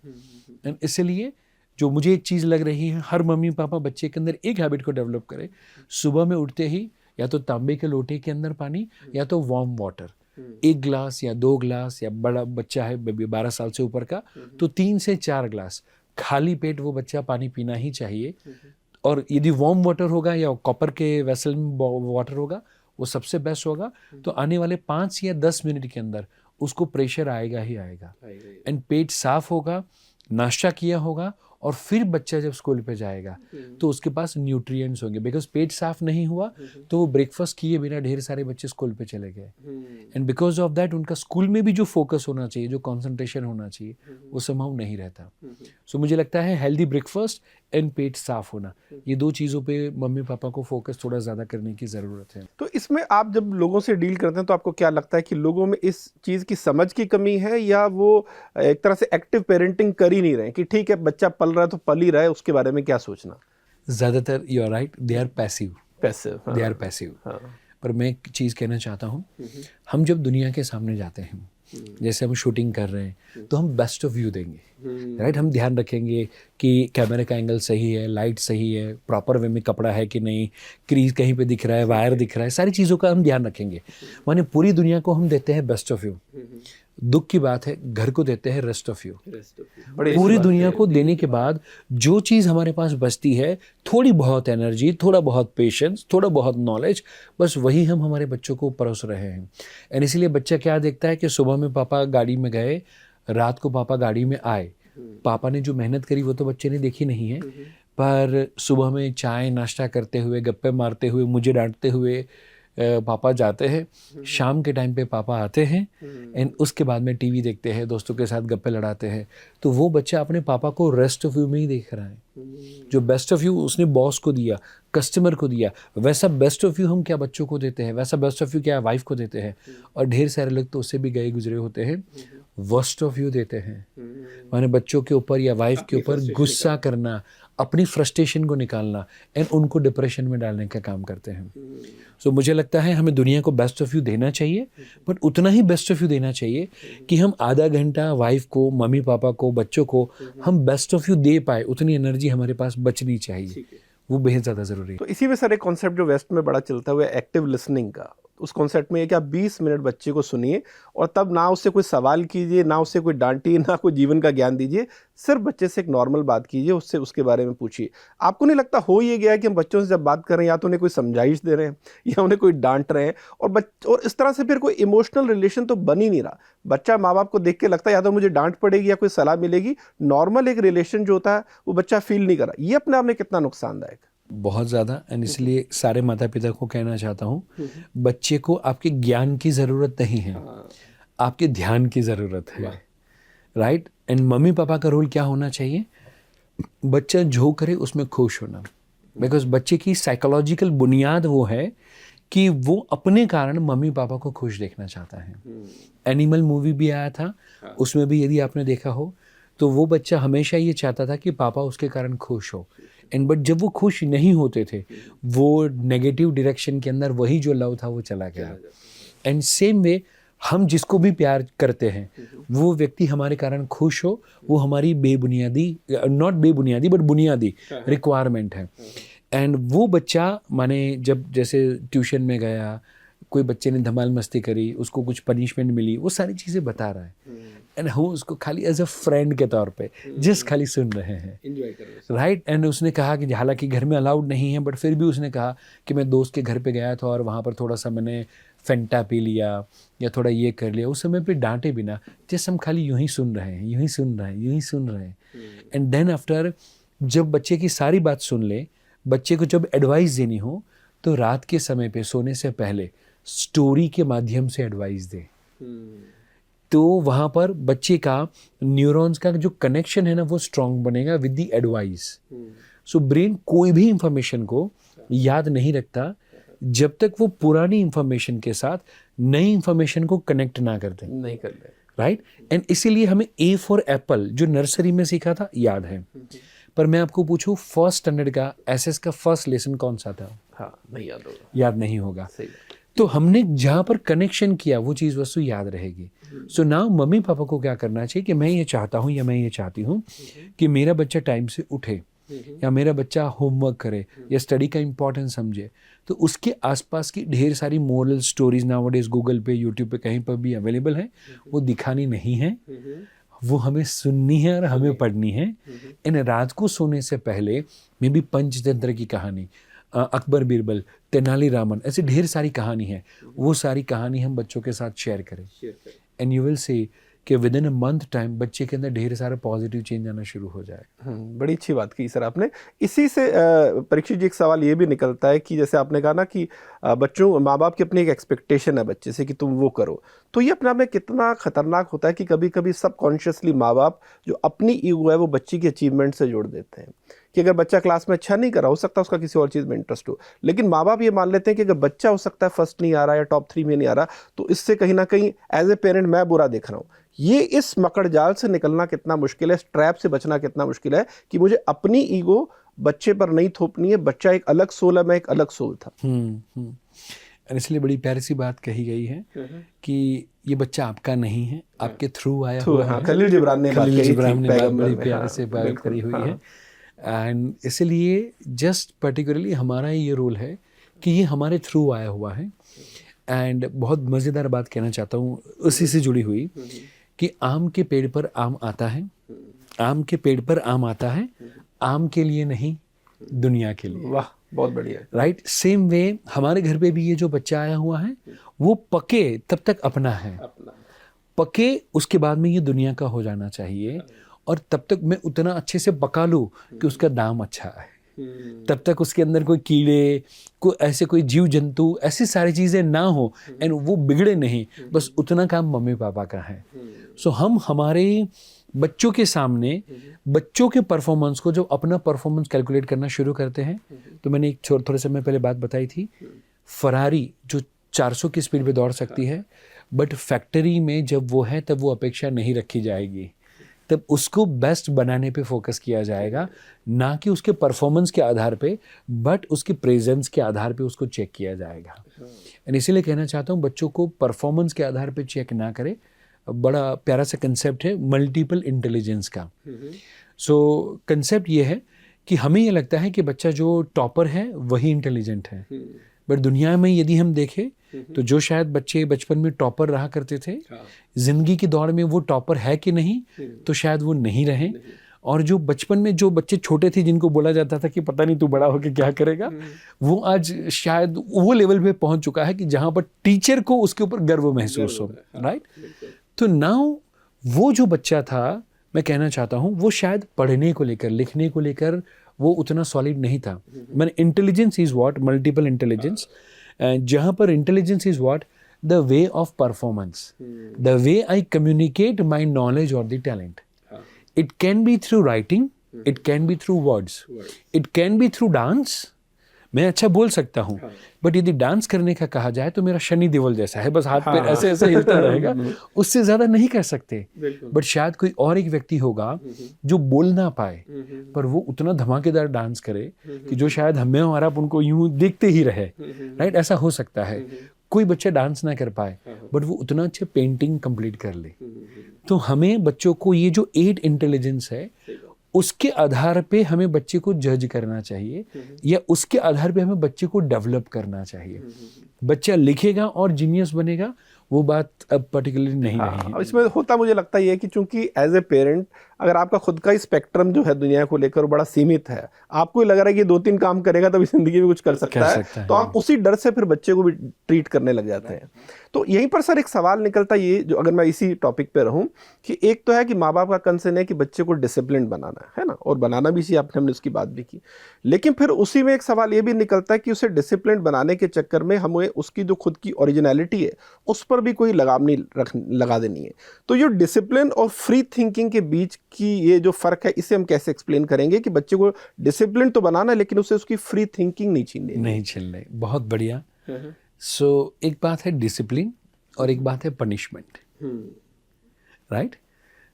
एंड इसलिए जो मुझे एक चीज़ लग रही है, हर मम्मी पापा बच्चे के अंदर एक हैबिट को डेवलप करे, सुबह में उठते ही या तो तांबे के लोटे के अंदर पानी या तो वार्म वाटर, 1 ग्लास या 2 ग्लास, या बड़ा बच्चा है 12 साल से ऊपर का तो 3 से 4 ग्लास खाली पेट वो बच्चा पानी पीना ही चाहिए। और यदि वार्म वाटर होगा या कॉपर के वेसल में वाटर होगा वो सबसे बेस्ट होगा। तो आने वाले 5 या 10 मिनट के अंदर उसको प्रेशर आएगा ही आएगा, एंड पेट साफ होगा, नाश्ता किया होगा, और फिर बच्चा जब स्कूल पे जाएगा तो उसके पास न्यूट्रिएंट्स होंगे, बिकॉज पेट साफ नहीं हुआ तो वो ब्रेकफास्ट किए बिना ढेर सारे बच्चे स्कूल पे चले गए, एंड बिकॉज ऑफ दैट उनका स्कूल में भी जो फोकस होना चाहिए, जो कंसंट्रेशन होना चाहिए, वो संभव नहीं रहता। सो मुझे लगता है हेल्दी ब्रेकफास्ट एंड पेट साफ होना, ये 2 चीज़ों पे मम्मी पापा को फोकस थोड़ा ज़्यादा करने की ज़रूरत है। तो इसमें आप जब लोगों से डील करते हैं तो आपको क्या लगता है कि लोगों में इस चीज़ की समझ की कमी है, या वो एक तरह से एक्टिव पेरेंटिंग कर ही नहीं रहे कि ठीक है बच्चा पल रहा है तो पल ही रहा है, उसके बारे में क्या सोचना? ज़्यादातर you are right, they are passive, they are passive. पर मैं एक चीज़ कहना चाहता हूँ, हम जब दुनिया के सामने जाते हैं, जैसे हम शूटिंग कर रहे हैं तो हम बेस्ट ऑफ व्यू देंगे, राइट? हम ध्यान रखेंगे कि कैमरे का एंगल सही है, लाइट सही है, प्रॉपर वे में कपड़ा है कि नहीं, क्रीज कहीं पे दिख रहा है, वायर दिख रहा है, सारी चीज़ों का हम ध्यान रखेंगे, माने पूरी दुनिया को हम देते हैं बेस्ट ऑफ व्यू। दुख की बात है घर को देते हैं रेस्ट ऑफ यू। बड़ी पूरी अच्छी दुनिया बात है। को देने के बाद जो चीज़ हमारे पास बचती है, थोड़ी बहुत एनर्जी, थोड़ा बहुत पेशेंस, थोड़ा बहुत नॉलेज, बस वही हम हमारे बच्चों को परोस रहे हैं। एंड इसीलिए बच्चा क्या देखता है कि सुबह में पापा गाड़ी में गए, रात को पापा गाड़ी में आए। पापा ने जो मेहनत करी वो तो बच्चे ने देखी नहीं है, पर सुबह में चाय नाश्ता करते हुए, गप्पे मारते हुए, मुझे डांटते हुए पापा जाते हैं। शाम के टाइम पे पापा आते हैं एंड उसके बाद में टीवी देखते हैं, दोस्तों के साथ गप्पे लड़ाते हैं। तो वो बच्चा अपने पापा को रेस्ट ऑफ यू में ही देख रहा है। जो बेस्ट ऑफ यू उसने बॉस को दिया, कस्टमर को दिया, वैसा बेस्ट ऑफ यू हम क्या बच्चों को देते हैं, वैसा बेस्ट ऑफ यू क्या वाइफ को देते हैं। और ढेर सारे लोग तो उससे भी गए गुजरे होते हैं, वर्स्ट ऑफ यू देते हैं। माने बच्चों के ऊपर या वाइफ के ऊपर गुस्सा करना, अपनी फ्रस्ट्रेशन को निकालना एंड उनको डिप्रेशन में डालने का काम करते हैं। सो मुझे लगता है हमें दुनिया को बेस्ट ऑफ यू देना चाहिए, बट उतना ही बेस्ट ऑफ यू देना चाहिए कि हम आधा घंटा वाइफ को, मम्मी पापा को, बच्चों को हम बेस्ट ऑफ यू दे पाए। उतनी एनर्जी हमारे पास बचनी चाहिए, वो बेहद ज़्यादा ज़रूरी है। तो इसी में सर एक कॉन्सेप्ट जो वेस्ट में बड़ा चलता हुआ है एक्टिव लिसनिंग का, उस कॉन्सेप्ट में है कि आप 20 मिनट बच्चे को सुनिए और तब ना उससे कोई सवाल कीजिए, ना उससे कोई डांटिए, ना कोई जीवन का ज्ञान दीजिए, सिर्फ बच्चे से एक नॉर्मल बात कीजिए, उससे उसके बारे में पूछिए। आपको नहीं लगता हो ये गया है कि हम बच्चों से जब बात कर रहे हैं या तो उन्हें कोई समझाइश दे रहे हैं या उन्हें कोई डांट रहे हैं, और इस तरह से फिर कोई इमोशनल रिलेशन तो बन ही नहीं रहा। बच्चा माँ बाप को देख के लगता है या तो मुझे डांट पड़ेगी या कोई सलाह मिलेगी, नॉर्मल एक रिलेशन जो होता है वो बच्चा फील नहीं कर रहा। ये अपने आप में कितना नुकसानदायक? बहुत ज़्यादा। एंड इसलिए सारे माता पिता को कहना चाहता हूँ, बच्चे को आपके ज्ञान की ज़रूरत नहीं है, आपके ध्यान की ज़रूरत है, राइट। एंड मम्मी पापा का रोल क्या होना चाहिए, बच्चा जो करे उसमें खुश होना। बिकॉज बच्चे की साइकोलॉजिकल बुनियाद वो है कि वो अपने कारण मम्मी पापा को खुश देखना चाहता है। एनिमल मूवी भी आया था, उसमें भी यदि आपने देखा हो तो वो बच्चा हमेशा ये चाहता था कि पापा उसके कारण खुश हो। एंड बट जब वो खुश नहीं होते थे, वो नेगेटिव डायरेक्शन के अंदर वही जो लव था वो चला गया। एंड सेम वे हम जिसको भी प्यार करते हैं वो व्यक्ति हमारे कारण खुश हो, वो हमारी बेबुनियादी, नॉट बेबुनियादी बट बुनियादी रिक्वायरमेंट है। एंड वो बच्चा माने जब जैसे ट्यूशन में गया, कोई बच्चे ने धमाल मस्ती करी, उसको कुछ पनिशमेंट मिली, वो सारी चीज़ें बता रहा है एंड हम उसको खाली एज अ फ्रेंड के तौर पे जस्ट खाली सुन रहे हैं, एंजॉय कर रहे हैं, राइट। एंड उसने कहा कि हालांकि घर में अलाउड नहीं है, बट फिर भी उसने कहा कि मैं दोस्त के घर पे गया था और वहाँ पर थोड़ा सा मैंने फेंटा पी लिया या थोड़ा ये कर लिया। उस समय पे डांटे बिना जस्ट हम खाली यूं ही सुन रहे हैं, यूं ही सुन रहे हैं, यूं ही सुन रहे हैं। एंड देन आफ्टर जब बच्चे की सारी बात सुन ले, बच्चे को जब एडवाइस देनी हो तो रात के समय पे सोने से पहले स्टोरी के माध्यम से एडवाइस दे। तो वहाँ पर बच्चे का न्यूरॉन्स का जो कनेक्शन है ना वो स्ट्रांग बनेगा with the advice. So brain कोई भी इंफॉर्मेशन को याद नहीं रखता जब तक वो पुरानी इंफॉर्मेशन के साथ नई इंफॉर्मेशन को कनेक्ट ना कर दे, नहीं कर रहे, राइट। एंड इसीलिए हमें ए फॉर एप्पल जो नर्सरी में सीखा था याद है, पर मैं आपको पूछूं फर्स्ट स्टैंडर्ड का एसएस का फर्स्ट लेसन कौन सा था? हाँ नहीं याद होगा, याद नहीं होगा। सही। तो हमने जहाँ पर कनेक्शन किया वो चीज़ वस्तु याद रहेगी। सो नाउ मम्मी पापा को क्या करना चाहिए कि मैं ये चाहता हूँ या मैं ये चाहती हूँ कि मेरा बच्चा टाइम से उठे या मेरा बच्चा होमवर्क करे या स्टडी का इम्पोर्टेंस समझे। तो उसके आसपास की ढेर सारी मोरल स्टोरीज नाउअडेज गूगल पे, यूट्यूब पे, कहीं पर भी अवेलेबल है। वो दिखानी नहीं है, वो हमें सुननी है और हमें पढ़नी है। इन रात को सोने से पहले मे बी पंचतंत्र की कहानी, अकबर बीरबल, तेनाली रामन, ऐसी ढेर सारी कहानी है, वो सारी कहानी हम बच्चों के साथ शेयर करें। एंड यू विल सी कि with in a month time बच्चे के अंदर ढेर सारा पॉजिटिव चेंज आना शुरू हो जाएगा। बड़ी अच्छी बात की सर आपने। इसी से परीक्षित जी एक सवाल ये भी निकलता है कि जैसे आपने कहा ना कि बच्चों, माँ बाप की अपनी एक एक्सपेक्टेशन है बच्चे से कि तुम वो करो, तो ये अपने आप में कितना खतरनाक होता है कि कभी कभी सबकॉन्शियसली माँ बाप जो अपनी ईगो है वो बच्ची की अचीवमेंट से जोड़ देते हैं कि अगर बच्चा क्लास में अच्छा नहीं कर रहा, हो सकता है उसका किसी और चीज़ में इंटरेस्ट हो, लेकिन माँ बाप ये मान लेते हैं कि अगर बच्चा हो सकता है फर्स्ट नहीं आ रहा या टॉप 3 में नहीं आ रहा, तो इससे कहीं ना कहीं एज ए पेरेंट मैं बुरा देख रहा हूँ। ये इस मकड़ जाल से निकलना कितना मुश्किल है, इस ट्रैप से बचना कितना मुश्किल है कि मुझे अपनी ईगो बच्चे पर नहीं थोपनी है। बच्चा एक अलग सोल है, मैं एक अलग सोल था। इसलिए बड़ी प्यारी सी बात कही गई है कि ये बच्चा आपका नहीं है, आपके थ्रू आया हुआ है। खलील जिब्रान ने बड़ी प्यारे से बात करी हुई है। एंड इसलिए जस्ट पर्टिकुलरली हमारा ये रोल है कि ये हमारे थ्रू आया हुआ है। एंड बहुत मज़ेदार बात कहना चाहता हूँ उसी से जुड़ी हुई कि आम के पेड़ पर आम आता है, आम के पेड़ पर आम आता है, आम के लिए नहीं दुनिया के लिए। वाह, बहुत बढ़िया। राइट, सेम वे हमारे घर पे भी ये जो बच्चा आया हुआ है वो पके तब तक अपना है, पके उसके बाद में ये दुनिया का हो जाना चाहिए, और तब तक मैं उतना अच्छे से पका लूँ कि उसका दाम अच्छा है, तब तक उसके अंदर कोई कीड़े, कोई जीव जंतु, ऐसी सारी चीज़ें ना हो एंड वो बिगड़े नहीं, बस उतना काम मम्मी पापा का है। सो हम हमारे बच्चों के सामने बच्चों के परफॉर्मेंस को, जब अपना परफॉर्मेंस कैलकुलेट करना शुरू करते हैं, तो मैंने एक थोड़े समय पहले बात बताई थी, फरारी जो 400 की स्पीड पे दौड़ सकती है, बट फैक्ट्री में जब वो है तब वो अपेक्षा नहीं रखी जाएगी, तब उसको बेस्ट बनाने पे फोकस किया जाएगा, ना कि उसके परफॉर्मेंस के आधार पे, बट उसके प्रेजेंस के आधार पे उसको चेक किया जाएगा। एंड इसीलिए कहना चाहता हूँ बच्चों को परफॉर्मेंस के आधार पे चेक ना करें। बड़ा प्यारा सा कंसेप्ट है मल्टीपल इंटेलिजेंस का। सो कंसेप्ट ये है कि हमें ये लगता है कि बच्चा जो टॉपर है वही इंटेलिजेंट है, बट दुनिया में यदि हम देखें तो जो शायद बच्चे बचपन में टॉपर रहा करते थे, जिंदगी की दौड़ में वो टॉपर है कि नहीं, तो शायद वो नहीं रहे। और जो बचपन में जो बच्चे छोटे थे जिनको बोला जाता था कि पता नहीं तू बड़ा होकर क्या करेगा, वो आज शायद वो लेवल पे पहुंच चुका है कि जहां पर टीचर को उसके ऊपर गर्व महसूस हो। राइट, तो नाउ वो जो बच्चा था, मैं कहना चाहता हूँ वो शायद पढ़ने को लेकर, लिखने को लेकर वो उतना सॉलिड नहीं था। मैंने intelligence is what, multiple intelligence, जहाँ पर intelligence is what, the way of performance, the way I communicate my knowledge और the talent. It can be through writing, it can be through words, it can be through dance. मैं अच्छा बोल सकता हूँ, but यदि dance करने का कहा जाए तो मेरा शनि देवल जैसा है, बस हाथ पैर ऐसे ऐसे हिलता रहेगा, उससे ज्यादा नहीं कर सकते। बट शायद कोई और एक व्यक्ति होगा जो बोल ना पाए, पर वो उतना धमाकेदार डांस करे कि जो शायद हमें और आप उनको यूं देखते ही रहे। राइट, ऐसा हो सकता है। कोई बच्चा डांस ना कर पाए, बट वो उतना अच्छे पेंटिंग कंप्लीट कर ले। तो हमें बच्चों को ये जो 8 इंटेलिजेंस है, उसके आधार पे हमें बच्चे को जज करना चाहिए, या उसके आधार पे हमें बच्चे को डेवलप करना चाहिए। बच्चा लिखेगा और जीनियस बनेगा, वो बात अब पर्टिकुलरली नहीं रही। इसमें होता मुझे लगता है कि चूंकि एज ए पेरेंट अगर आपका खुद का ही स्पेक्ट्रम जो है दुनिया को लेकर बड़ा सीमित है, आपको लग रहा है कि 2-3 काम करेगा तभी जिंदगी में कुछ कर सकता है, तो आप उसी डर से फिर बच्चे को भी ट्रीट करने लग जाते हैं। तो यहीं पर सर एक सवाल निकलता है, ये जो अगर मैं इसी टॉपिक पे रहूं, कि एक तो है कि माँ बाप का कंसर्न है कि बच्चे को डिसिप्लिन बनाना है ना, और बनाना भी चाहिए, हमने उसकी बात भी की, लेकिन फिर उसी में एक सवाल ये भी निकलता है कि उसे डिसिप्लिन बनाने के चक्कर में हमें उसकी जो खुद की ओरिजिनलिटी है उस पर भी कोई लगाम नहीं लगा देनी है। तो ये डिसिप्लिन और फ्री थिंकिंग के बीच की ये जो फर्क है, इसे हम कैसे एक्सप्लेन करेंगे कि बच्चे को डिसिप्लिन तो बनाना, लेकिन उसे उसकी फ्री थिंकिंग नहीं छीननी। बहुत बढ़िया। सो एक बात है डिसिप्लिन और एक बात है punishment. Right,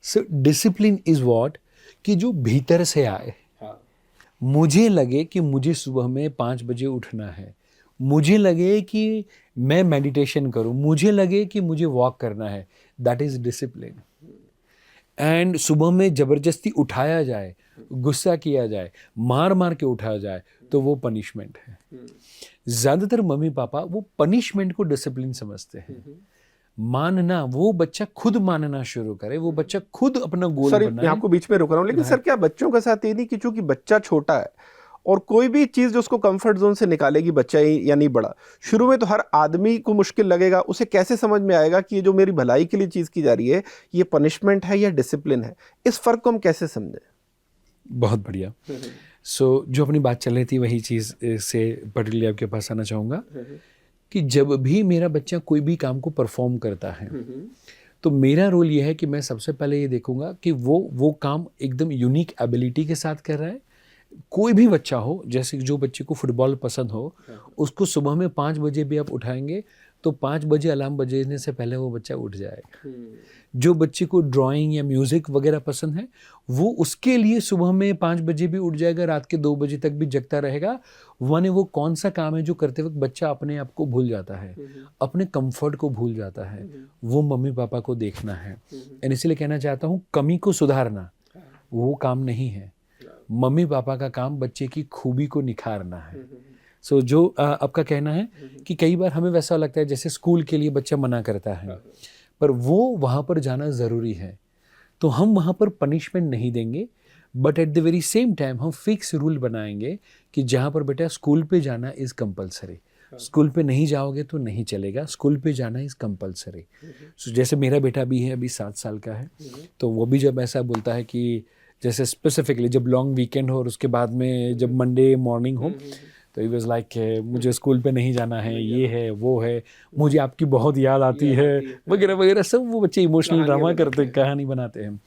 so discipline is what, कि जो भीतर से आए। मुझे लगे कि मुझे सुबह में 5 बजे उठना है, मुझे लगे कि मैं मेडिटेशन करूं, मुझे लगे कि मुझे वॉक करना है, दैट इज डिसिप्लिन। एंड सुबह में जबरदस्ती उठाया जाए, गुस्सा किया जाए, मार मार के उठाया जाए, तो वो पनिशमेंट है। ज्यादातर मम्मी पापा वो पनिशमेंट को डिसिप्लिन समझते हैं। मानना, वो बच्चा खुद मानना शुरू करे, वो बच्चा खुद अपना गोल बनाए। सर, आपको बीच में रोक रहा हूँ, लेकिन सर क्या बच्चों के साथ ये नहीं कि चूंकि बच्चा छोटा है और कोई भी चीज जो उसको कंफर्ट जोन से निकालेगी, बच्चा ही या नहीं बड़ा, शुरू में तो हर आदमी को मुश्किल लगेगा, उसे कैसे समझ में आएगा कि ये जो मेरी भलाई के लिए चीज की जा रही है ये पनिशमेंट है या डिसिप्लिन है? इस फर्क को हम कैसे समझें? बहुत बढ़िया। सो जो अपनी बात चल रही थी वही चीज से पर्टिकुलरली आपके पास आना चाहूँगा कि जब भी मेरा बच्चा कोई भी काम को परफॉर्म करता है, तो मेरा रोल ये है कि मैं सबसे पहले ये देखूंगा कि वो काम एकदम यूनिक एबिलिटी के साथ कर रहा है। कोई भी बच्चा हो, जैसे जो बच्चे को फुटबॉल पसंद हो, उसको सुबह में 5 बजे भी आप उठाएंगे तो 5 बजे अलार्म बजने से पहले वो बच्चा उठ जाएगा। जो बच्चे को ड्राइंग या म्यूजिक वगैरह पसंद है, वो उसके लिए सुबह में 5 बजे भी उठ जाएगा, रात के 2 बजे तक भी जगता रहेगा। माने वो कौन सा काम है जो करते वक्त बच्चा अपने आप को भूल जाता है, अपने कंफर्ट को भूल जाता है, वो मम्मी पापा को देखना है। और इसलिए कहना चाहता हूँ, कमी को सुधारना वो काम नहीं है, मम्मी पापा का काम बच्चे की खूबी को निखारना है। सो जो आपका कहना है कि कई बार हमें वैसा लगता है जैसे स्कूल के लिए बच्चा मना करता है, पर वो वहाँ पर जाना ज़रूरी है, तो हम वहाँ पर पनिशमेंट नहीं देंगे, but at the very same time हम फिक्स रूल बनाएंगे कि जहाँ पर बेटा स्कूल पे जाना इज़ कंपलसरी, स्कूल पे नहीं जाओगे तो नहीं चलेगा, स्कूल पे जाना इज़ कंपलसरी। सो जैसे मेरा बेटा भी है, अभी 7 साल का है, तो वो भी जब ऐसा बोलता है कि जैसे स्पेसिफिकली जब लॉन्ग वीकेंड हो और उसके बाद में जब मंडे मॉर्निंग हो, तो ही वाज लाइक मुझे स्कूल पे नहीं जाना है, ये है वो है, मुझे आपकी बहुत याद आती है वगैरह वगैरह, सब वो बच्चे इमोशनल ड्रामा करते हैं, कहानी बनाते हैं।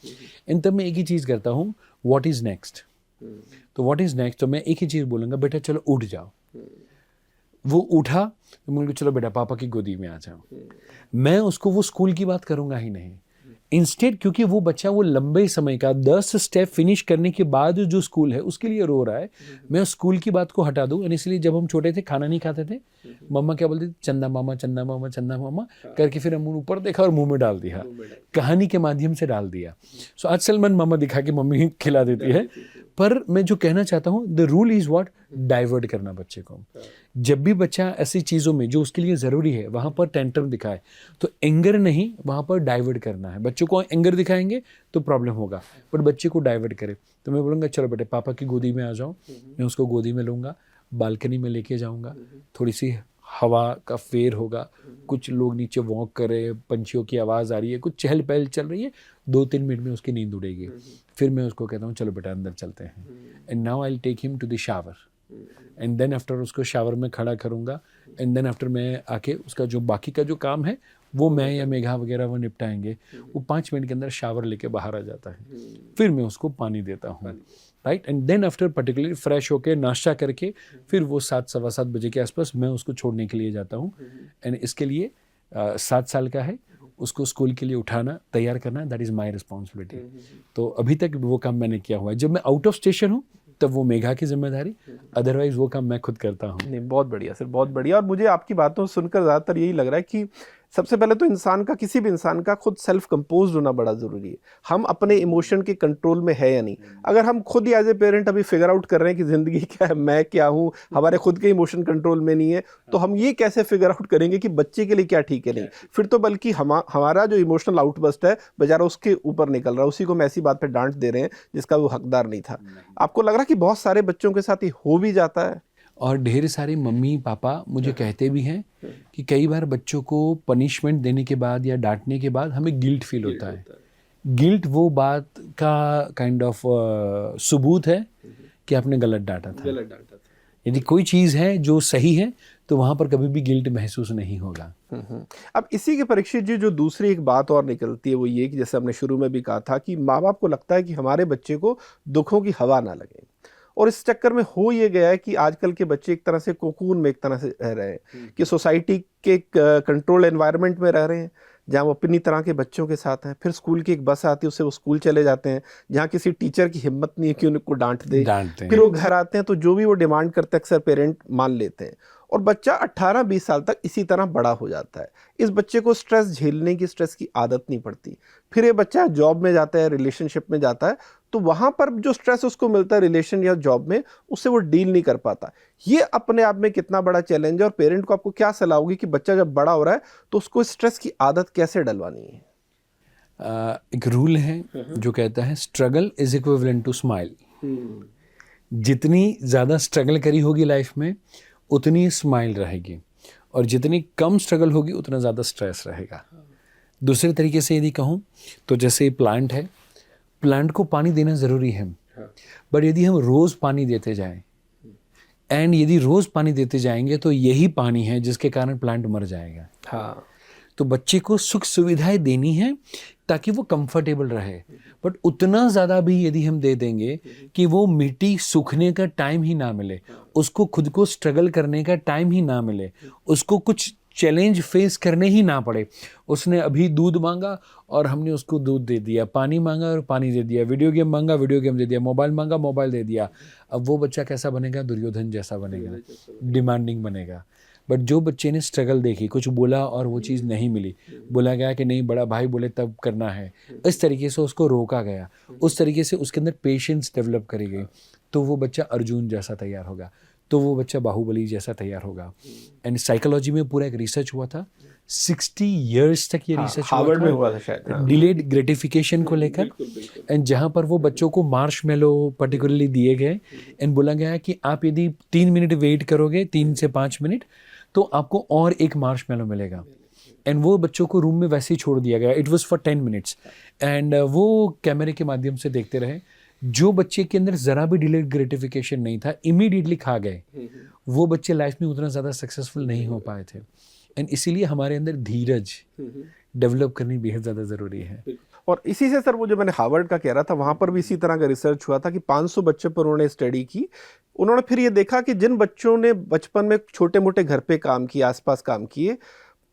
इन तब मैं एक ही चीज़ करता हूँ, व्हाट इज़ नेक्स्ट। तो व्हाट इज़ नेक्स्ट, तो मैं एक ही चीज़ बोलूँगा, बेटा चलो उठ जाओ। वो उठा तो मैं चलो बेटा पापा की गोदी में आ जाओ। मैं उसको वो स्कूल की बात करूँगा ही नहीं, इंस्टेड, क्योंकि वो बच्चा वो लंबे समय का 10 स्टेप फिनिश करने के बाद जो स्कूल है उसके लिए रो रहा है, मैं उस स्कूल की बात को हटा दूं। और इसलिए जब हम छोटे थे खाना नहीं खाते थे, मम्मा क्या बोलती थी, चंदा मामा चंदा मामा चंदा मामा करके, फिर हम ऊपर देखा और मुंह में डाल दिया, कहानी के माध्यम से डाल दिया। सो आज सलमान मामा दिखा के मम्मी खिला देती है। पर मैं जो कहना चाहता हूँ, the rule is what, divert करना बच्चे को। जब भी बच्चा ऐसी चीज़ों में जो उसके लिए ज़रूरी है वहाँ पर टेंट्रम दिखाए, तो एंगर नहीं, वहाँ पर डाइवर्ट करना है। बच्चों को एंगर दिखाएंगे तो प्रॉब्लम होगा, बट बच्चे को डाइवर्ट करे। तो मैं बोलूँगा चलो बेटे पापा की गोदी में आ जाओ, मैं उसको गोदी में लूँगा, बालकनी में लेके जाऊँगा, थोड़ी सी हवा का फेर होगा, कुछ लोग नीचे वॉक कर रहे हैं, पंछियों की आवाज़ आ रही है, कुछ चहल पहल चल रही है, 2-3 मिनट में उसकी नींद उड़ेगी। फिर मैं उसको कहता हूँ चलो बेटा अंदर चलते हैं, and now I will take him to the shower, and then after उसको शावर में खड़ा करूँगा, एंड देन आफ्टर मैं आके उसका जो बाकी का जो काम है वो मैं या मेघा वगैरह वो निपटाएंगे। वो 5 मिनट के अंदर शावर लेके बाहर आ जाता है, फिर मैं उसको पानी देता हूँ, right. And then after particularly fresh होके नाश्ता करके फिर वो 7-7:15 बजे के आसपास मैं उसको छोड़ने के लिए जाता हूँ। एंड इसके लिए 7 साल का है, उसको स्कूल के लिए उठाना तैयार करना, दैट इज़ माई रिस्पॉन्सिबिलिटी। तो अभी तक वो काम मैंने किया हुआ है। जब मैं आउट ऑफ स्टेशन हूँ तब वो मेघा की जिम्मेदारी, अदरवाइज वो काम मैं खुद करता हूँ। नहीं, बहुत बढ़िया सर, बहुत बढ़िया। और मुझे आपकी बातों से सुनकर ज़्यादातर यही लग रहा है कि सबसे पहले तो इंसान का, किसी भी इंसान का खुद सेल्फ कंपोज होना बड़ा ज़रूरी है। हम अपने इमोशन के कंट्रोल में है या नहीं। अगर हम खुद ही एज ए पेरेंट अभी फिगर आउट कर रहे हैं कि ज़िंदगी क्या है, मैं क्या हूँ, हमारे खुद के इमोशन कंट्रोल में नहीं है, तो हम ये कैसे फिगर आउट करेंगे कि बच्चे के लिए क्या ठीक है नहीं। फिर तो बल्कि हमारा जो इमोशनल आउटबर्स्ट है बेचारा उसके ऊपर निकल रहा है, उसी को हम ऐसी बात पर डांट दे रहे हैं जिसका वो हकदार नहीं था। आपको लग रहा है कि बहुत सारे बच्चों के साथ ये हो भी जाता है? और ढेर सारे मम्मी पापा मुझे कहते भी हैं कि कई बार बच्चों को पनिशमेंट देने के बाद या डांटने के बाद हमें गिल्ट फील होता है। गिल्ट वो बात का काइंड ऑफ सबूत है कि आपने गलत डांटा था। यदि कोई चीज़ है जो सही है तो वहाँ पर कभी भी गिल्ट महसूस नहीं होगा। अब इसी के परीक्षित जी, जो दूसरी एक बात और निकलती है वो ये कि जैसे हमने शुरू में भी कहा था कि माँ बाप को लगता है कि हमारे बच्चे को दुखों की हवा ना लगे, और इस चक्कर में हो ये गया है कि आजकल के बच्चे एक तरह से कोकून में एक तरह से रह रहे हैं कि सोसाइटी के कंट्रोल एनवायरनमेंट में रह रहे हैं जहाँ वो अपनी तरह के बच्चों के साथ हैं। फिर स्कूल की एक बस आती है, उससे वो स्कूल चले जाते हैं जहाँ किसी टीचर की हिम्मत नहीं है कि उनको डांट दे। फिर वो घर आते हैं तो जो भी वो डिमांड करते हैं अक्सर पेरेंट मान लेते हैं, और बच्चा 18-20 साल तक इसी तरह बड़ा हो जाता है। इस बच्चे को स्ट्रेस झेलने की, स्ट्रेस की आदत नहीं पड़ती। फिर ये बच्चा जॉब में जाता है, रिलेशनशिप में जाता है, तो वहाँ पर जो स्ट्रेस उसको मिलता है रिलेशन या जॉब में, उससे वो डील नहीं कर पाता। ये अपने आप में कितना बड़ा चैलेंज है, और पेरेंट को आपको क्या सलाह होगी कि बच्चा जब बड़ा हो रहा है तो उसको स्ट्रेस की आदत कैसे डलवानी है? एक रूल है जो कहता है struggle is equivalent to smile. जितनी ज़्यादा स्ट्रगल करी होगी लाइफ में उतनी स्माइल रहेगी, और जितनी कम स्ट्रगल होगी उतना ज़्यादा स्ट्रेस रहेगा। दूसरे तरीके से यदि कहूँ तो जैसे प्लांट है, प्लांट को पानी देना ज़रूरी है, बट यदि हम रोज़ पानी देते जाएं, एंड यदि रोज़ पानी देते जाएंगे तो यही पानी है जिसके कारण प्लांट मर जाएगा। हाँ, तो बच्चे को सुख सुविधाएं देनी है ताकि वो कंफर्टेबल रहे, बट उतना ज़्यादा भी यदि हम दे देंगे कि वो मिट्टी सूखने का टाइम ही ना मिले, उसको खुद को स्ट्रगल करने का टाइम ही ना मिले, उसको कुछ चैलेंज फेस करने ही ना पड़े। उसने अभी दूध मांगा और हमने उसको दूध दे दिया, पानी मांगा और पानी दे दिया, वीडियो गेम मांगा वीडियो गेम दे दिया, मोबाइल मांगा मोबाइल दे दिया। अब वो बच्चा कैसा बनेगा? दुर्योधन जैसा बनेगा, डिमांडिंग बनेगा। बट जो बच्चे ने स्ट्रगल देखी, कुछ बोला और वो चीज़ नहीं मिली, बोला गया कि नहीं बड़ा भाई बोले तब करना है, इस तरीके से उसको रोका गया, उस तरीके से उसके अंदर पेशेंस डेवलप करी गई, तो वो बच्चा अर्जुन जैसा तैयार होगा। तो वो बच्चा बाहुबली जैसा तैयार होगा। एंड साइकोलॉजी में पूरा एक रिसर्च हुआ था, 60 years तक ये रिसर्च हार्वर्ड में हुआ था शायद, डिलेड ग्रेटिफिकेशन को लेकर। एंड जहाँ पर वो बच्चों को मार्शमेलो पर्टिकुलरली दिए गए एंड बोला गया कि आप यदि 3 मिनट वेट करोगे, 3 से 5 मिनट, तो आपको और एक मार्शमेलो मिलेगा। एंड वो बच्चों को रूम में वैसे ही छोड़ दिया गया, it was for 10 minutes। And वो कैमरे के माध्यम से देखते रहे, जो बच्चे के अंदर ज़रा भी डिलेड ग्रेटिफिकेशन नहीं था, इमीडिएटली खा गए, वो बच्चे लाइफ में उतना ज़्यादा सक्सेसफुल नहीं हो पाए थे। एंड इसीलिए हमारे अंदर धीरज डेवलप करनी बेहद ज़्यादा ज़रूरी है। और इसी से सर, वो जो मैंने हार्वर्ड का कह रहा था, वहाँ पर भी इसी तरह का रिसर्च हुआ था कि 500 बच्चे पर उन्होंने स्टडी की। उन्होंने फिर ये देखा कि जिन बच्चों ने बचपन में छोटे मोटे घर पे काम किए, आसपास काम किए,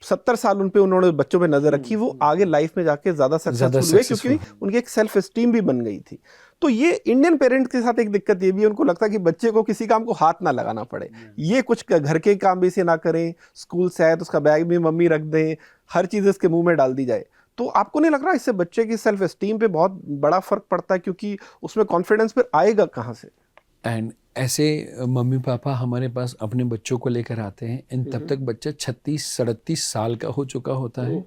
70 साल उन पे उन्होंने बच्चों पे नजर रखी, वो आगे लाइफ में जाके ज़्यादा सक्सेसफुल हुए, क्योंकि उनकी एक सेल्फ एस्टीम भी बन गई थी। तो ये इंडियन पेरेंट्स के साथ एक दिक्कत ये भी है, उनको लगता है कि बच्चे को किसी काम को हाथ ना लगाना पड़े, ये कुछ घर के काम भी से ना करें, स्कूल से आए तो उसका बैग भी मम्मी रख दें, हर चीज़ इसके मुंह में डाल दी जाए। तो आपको नहीं लग रहा इससे बच्चे की सेल्फ एस्टीम पे बहुत बड़ा फर्क पड़ता है, क्योंकि उसमें कॉन्फिडेंस फिर आएगा कहाँ से? एंड ऐसे मम्मी पापा हमारे पास अपने बच्चों को लेकर आते हैं, एंड तब तक बच्चा 36-37 साल का हो चुका होता है।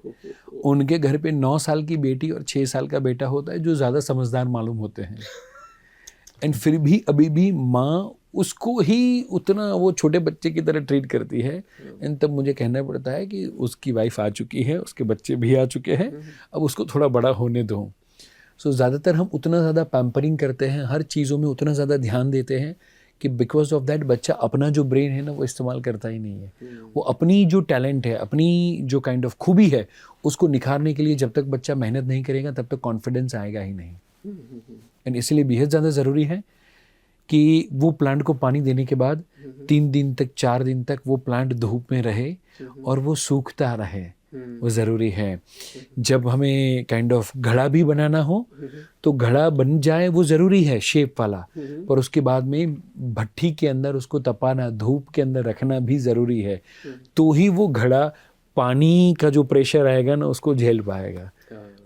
उनके घर पे 9 साल की बेटी और 6 साल का बेटा होता है, जो ज़्यादा समझदार मालूम होते हैं। एंड फिर भी अभी भी माँ उसको ही उतना वो छोटे बच्चे की तरह ट्रीट करती है। एंड तब मुझे कहना पड़ता है कि उसकी वाइफ आ चुकी है, उसके बच्चे भी आ चुके हैं, अब उसको थोड़ा बड़ा होने दो। सो ज़्यादातर हम उतना ज़्यादा पैम्परिंग करते हैं, हर चीज़ों में उतना ज़्यादा ध्यान देते हैं कि बिकॉज ऑफ दैट बच्चा अपना जो ब्रेन है ना, वो इस्तेमाल करता ही नहीं है। वो अपनी जो टैलेंट है, अपनी जो काइंड ऑफ खूबी है, उसको निखारने के लिए जब तक बच्चा मेहनत नहीं करेगा, तब तक कॉन्फिडेंस आएगा ही नहीं। एंड इसलिए बेहद ज़्यादा ज़रूरी है कि वो प्लांट को पानी देने के बाद 3 दिन तक, 4 दिन तक वो प्लांट धूप में रहे और वो सूखता रहे, वो ज़रूरी है। जब हमें काइंड ऑफ घड़ा भी बनाना हो तो घड़ा बन जाए, वो ज़रूरी है शेप वाला, पर उसके बाद में भट्ठी के अंदर उसको तपाना, धूप के अंदर रखना भी ज़रूरी है, तो ही वो घड़ा पानी का जो प्रेशर आएगा ना, उसको झेल पाएगा।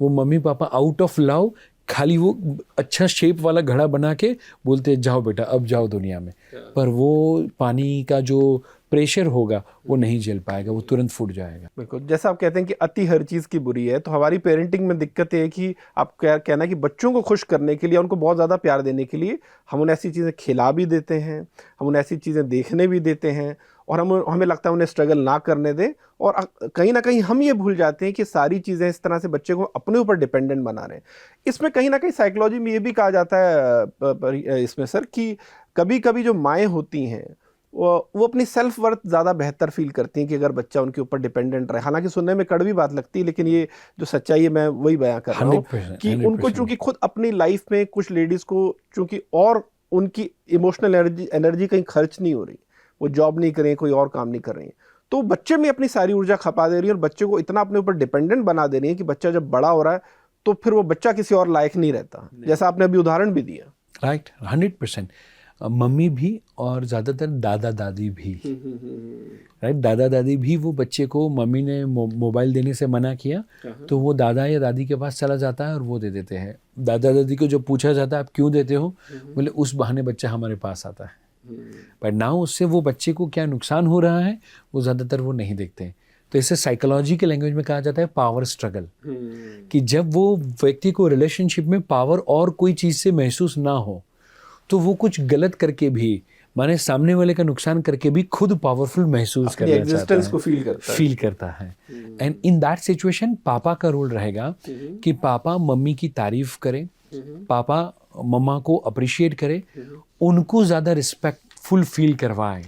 वो mummy papa out of love खाली वो अच्छा शेप वाला घड़ा बना के बोलते जाओ बेटा अब जाओ दुनिया में, पर वो पानी का जो प्रेशर होगा वो नहीं झेल पाएगा, वो तुरंत फूट जाएगा। बिल्कुल, जैसा आप कहते हैं कि अति हर चीज़ की बुरी है, तो हमारी पेरेंटिंग में दिक्कत ये है कि आप कहना है कि बच्चों को खुश करने के लिए, उनको बहुत ज़्यादा प्यार देने के लिए हम उन्हें ऐसी चीज़ें खिला भी देते हैं, हम उन्हें ऐसी चीज़ें देखने भी देते हैं, और हमें लगता है उन्हें स्ट्रगल ना करने दें, और कहीं ना कहीं हम ये भूल जाते हैं कि सारी चीज़ें इस तरह से बच्चे को अपने ऊपर डिपेंडेंट बना रहे हैं। इसमें कहीं ना कहीं साइकोलॉजी में ये भी कहा जाता है इसमें सर, कि कभी कभी जो माएँ होती हैं वो अपनी सेल्फ वर्थ ज़्यादा बेहतर फील करती हैं कि अगर बच्चा उनके ऊपर डिपेंडेंट रहे। हालांकि सुनने में कड़वी बात लगती है, लेकिन ये जो सच्चाई है मैं वही बयां कर रहा हूँ कि 100%, उनको चूंकि खुद अपनी लाइफ में कुछ लेडीज़ को चूंकि और उनकी इमोशनल एनर्जी कहीं खर्च नहीं हो रही, वो जॉब नहीं कर रही, कोई और काम नहीं कर रही, तो बच्चे में अपनी सारी ऊर्जा खपा दे रही है और बच्चे को इतना अपने ऊपर डिपेंडेंट बना दे रही है कि बच्चा जब बड़ा हो रहा है तो फिर वो बच्चा किसी और लायक नहीं रहता, जैसा आपने अभी उदाहरण भी दिया। राइट, 100%। मम्मी भी और ज़्यादातर दादा दादी भी, राइट, दादा दादी भी वो बच्चे को, मम्मी ने मोबाइल देने से मना किया तो वो दादा या दादी के पास चला जाता है और वो दे देते हैं। दादा दादी को जब पूछा जाता है आप क्यों देते हो, बोले उस बहाने बच्चा हमारे पास आता है, पर नाउ उससे वो बच्चे को क्या नुकसान हो रहा है वो ज़्यादातर वो नहीं देखते। तो इसे साइकोलॉजी के लैंग्वेज में कहा जाता है पावर स्ट्रगल, कि जब वो व्यक्ति को रिलेशनशिप में पावर और कोई चीज़ से महसूस ना हो तो वो कुछ गलत करके भी, माने सामने वाले का नुकसान करके भी खुद पावरफुल महसूस करना चाहता है, को फील करता है। एंड इन दैट सिचुएशन पापा का रोल रहेगा कि पापा मम्मी की तारीफ करें, पापा मम्मा को अप्रिशिएट करें, उनको ज़्यादा रिस्पेक्टफुल फील करवाएं,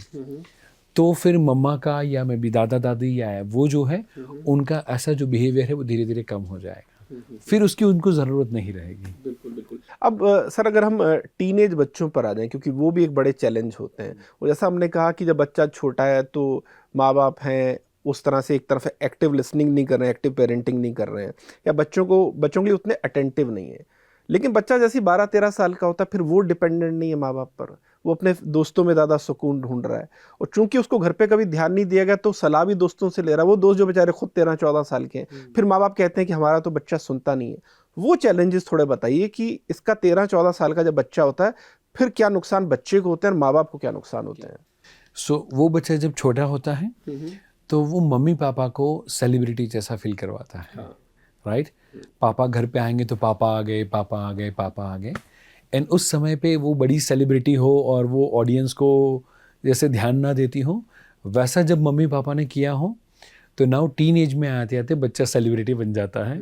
तो फिर मम्मा का या मे बी दादा दादी या वो जो है उनका ऐसा जो बिहेवियर है वो धीरे धीरे कम हो जाएगा, फिर उसकी उनको ज़रूरत नहीं रहेगी। बिल्कुल बिल्कुल। अब सर अगर हम टीनेज बच्चों पर आ जाएं, क्योंकि वो भी एक बड़े चैलेंज होते हैं, और जैसा हमने कहा कि जब बच्चा छोटा है तो माँ बाप हैं उस तरह से एक तरफ एक्टिव लिसनिंग नहीं कर रहे हैं, एक्टिव पेरेंटिंग नहीं कर रहे हैं, या बच्चों के लिए उतने अटेंटिव नहीं है। लेकिन बच्चा जैसे 12-13 साल का होता है फिर वो डिपेंडेंट नहीं है माँ बाप पर, वो अपने दोस्तों में ज़्यादा सुकून ढूंढ रहा है, और चूंकि उसको घर पे कभी ध्यान नहीं दिया गया तो सलाह भी दोस्तों से ले रहा है, वो दोस्त जो बेचारे खुद 13-14 साल के हैं, फिर माँ बाप कहते हैं कि हमारा तो बच्चा सुनता नहीं है। वो चैलेंजेस थोड़े बताइए कि इसका 13-14 साल का जब बच्चा होता है फिर क्या नुकसान बच्चे को होते हैं और माँ बाप को क्या नुकसान होते हैं। सो वो बच्चा जब छोटा होता है तो वो मम्मी पापा को सेलिब्रिटी जैसा फील करवाता है, राइट? पापा घर पे आएंगे तो पापा आ गए, पापा आ गए, पापा आ गए। एंड उस समय पे वो बड़ी सेलिब्रिटी हो और वो ऑडियंस को जैसे ध्यान ना देती हो, वैसा जब मम्मी पापा ने किया हो तो नाउ टीन एज में आते आते बच्चा सेलिब्रिटी बन जाता है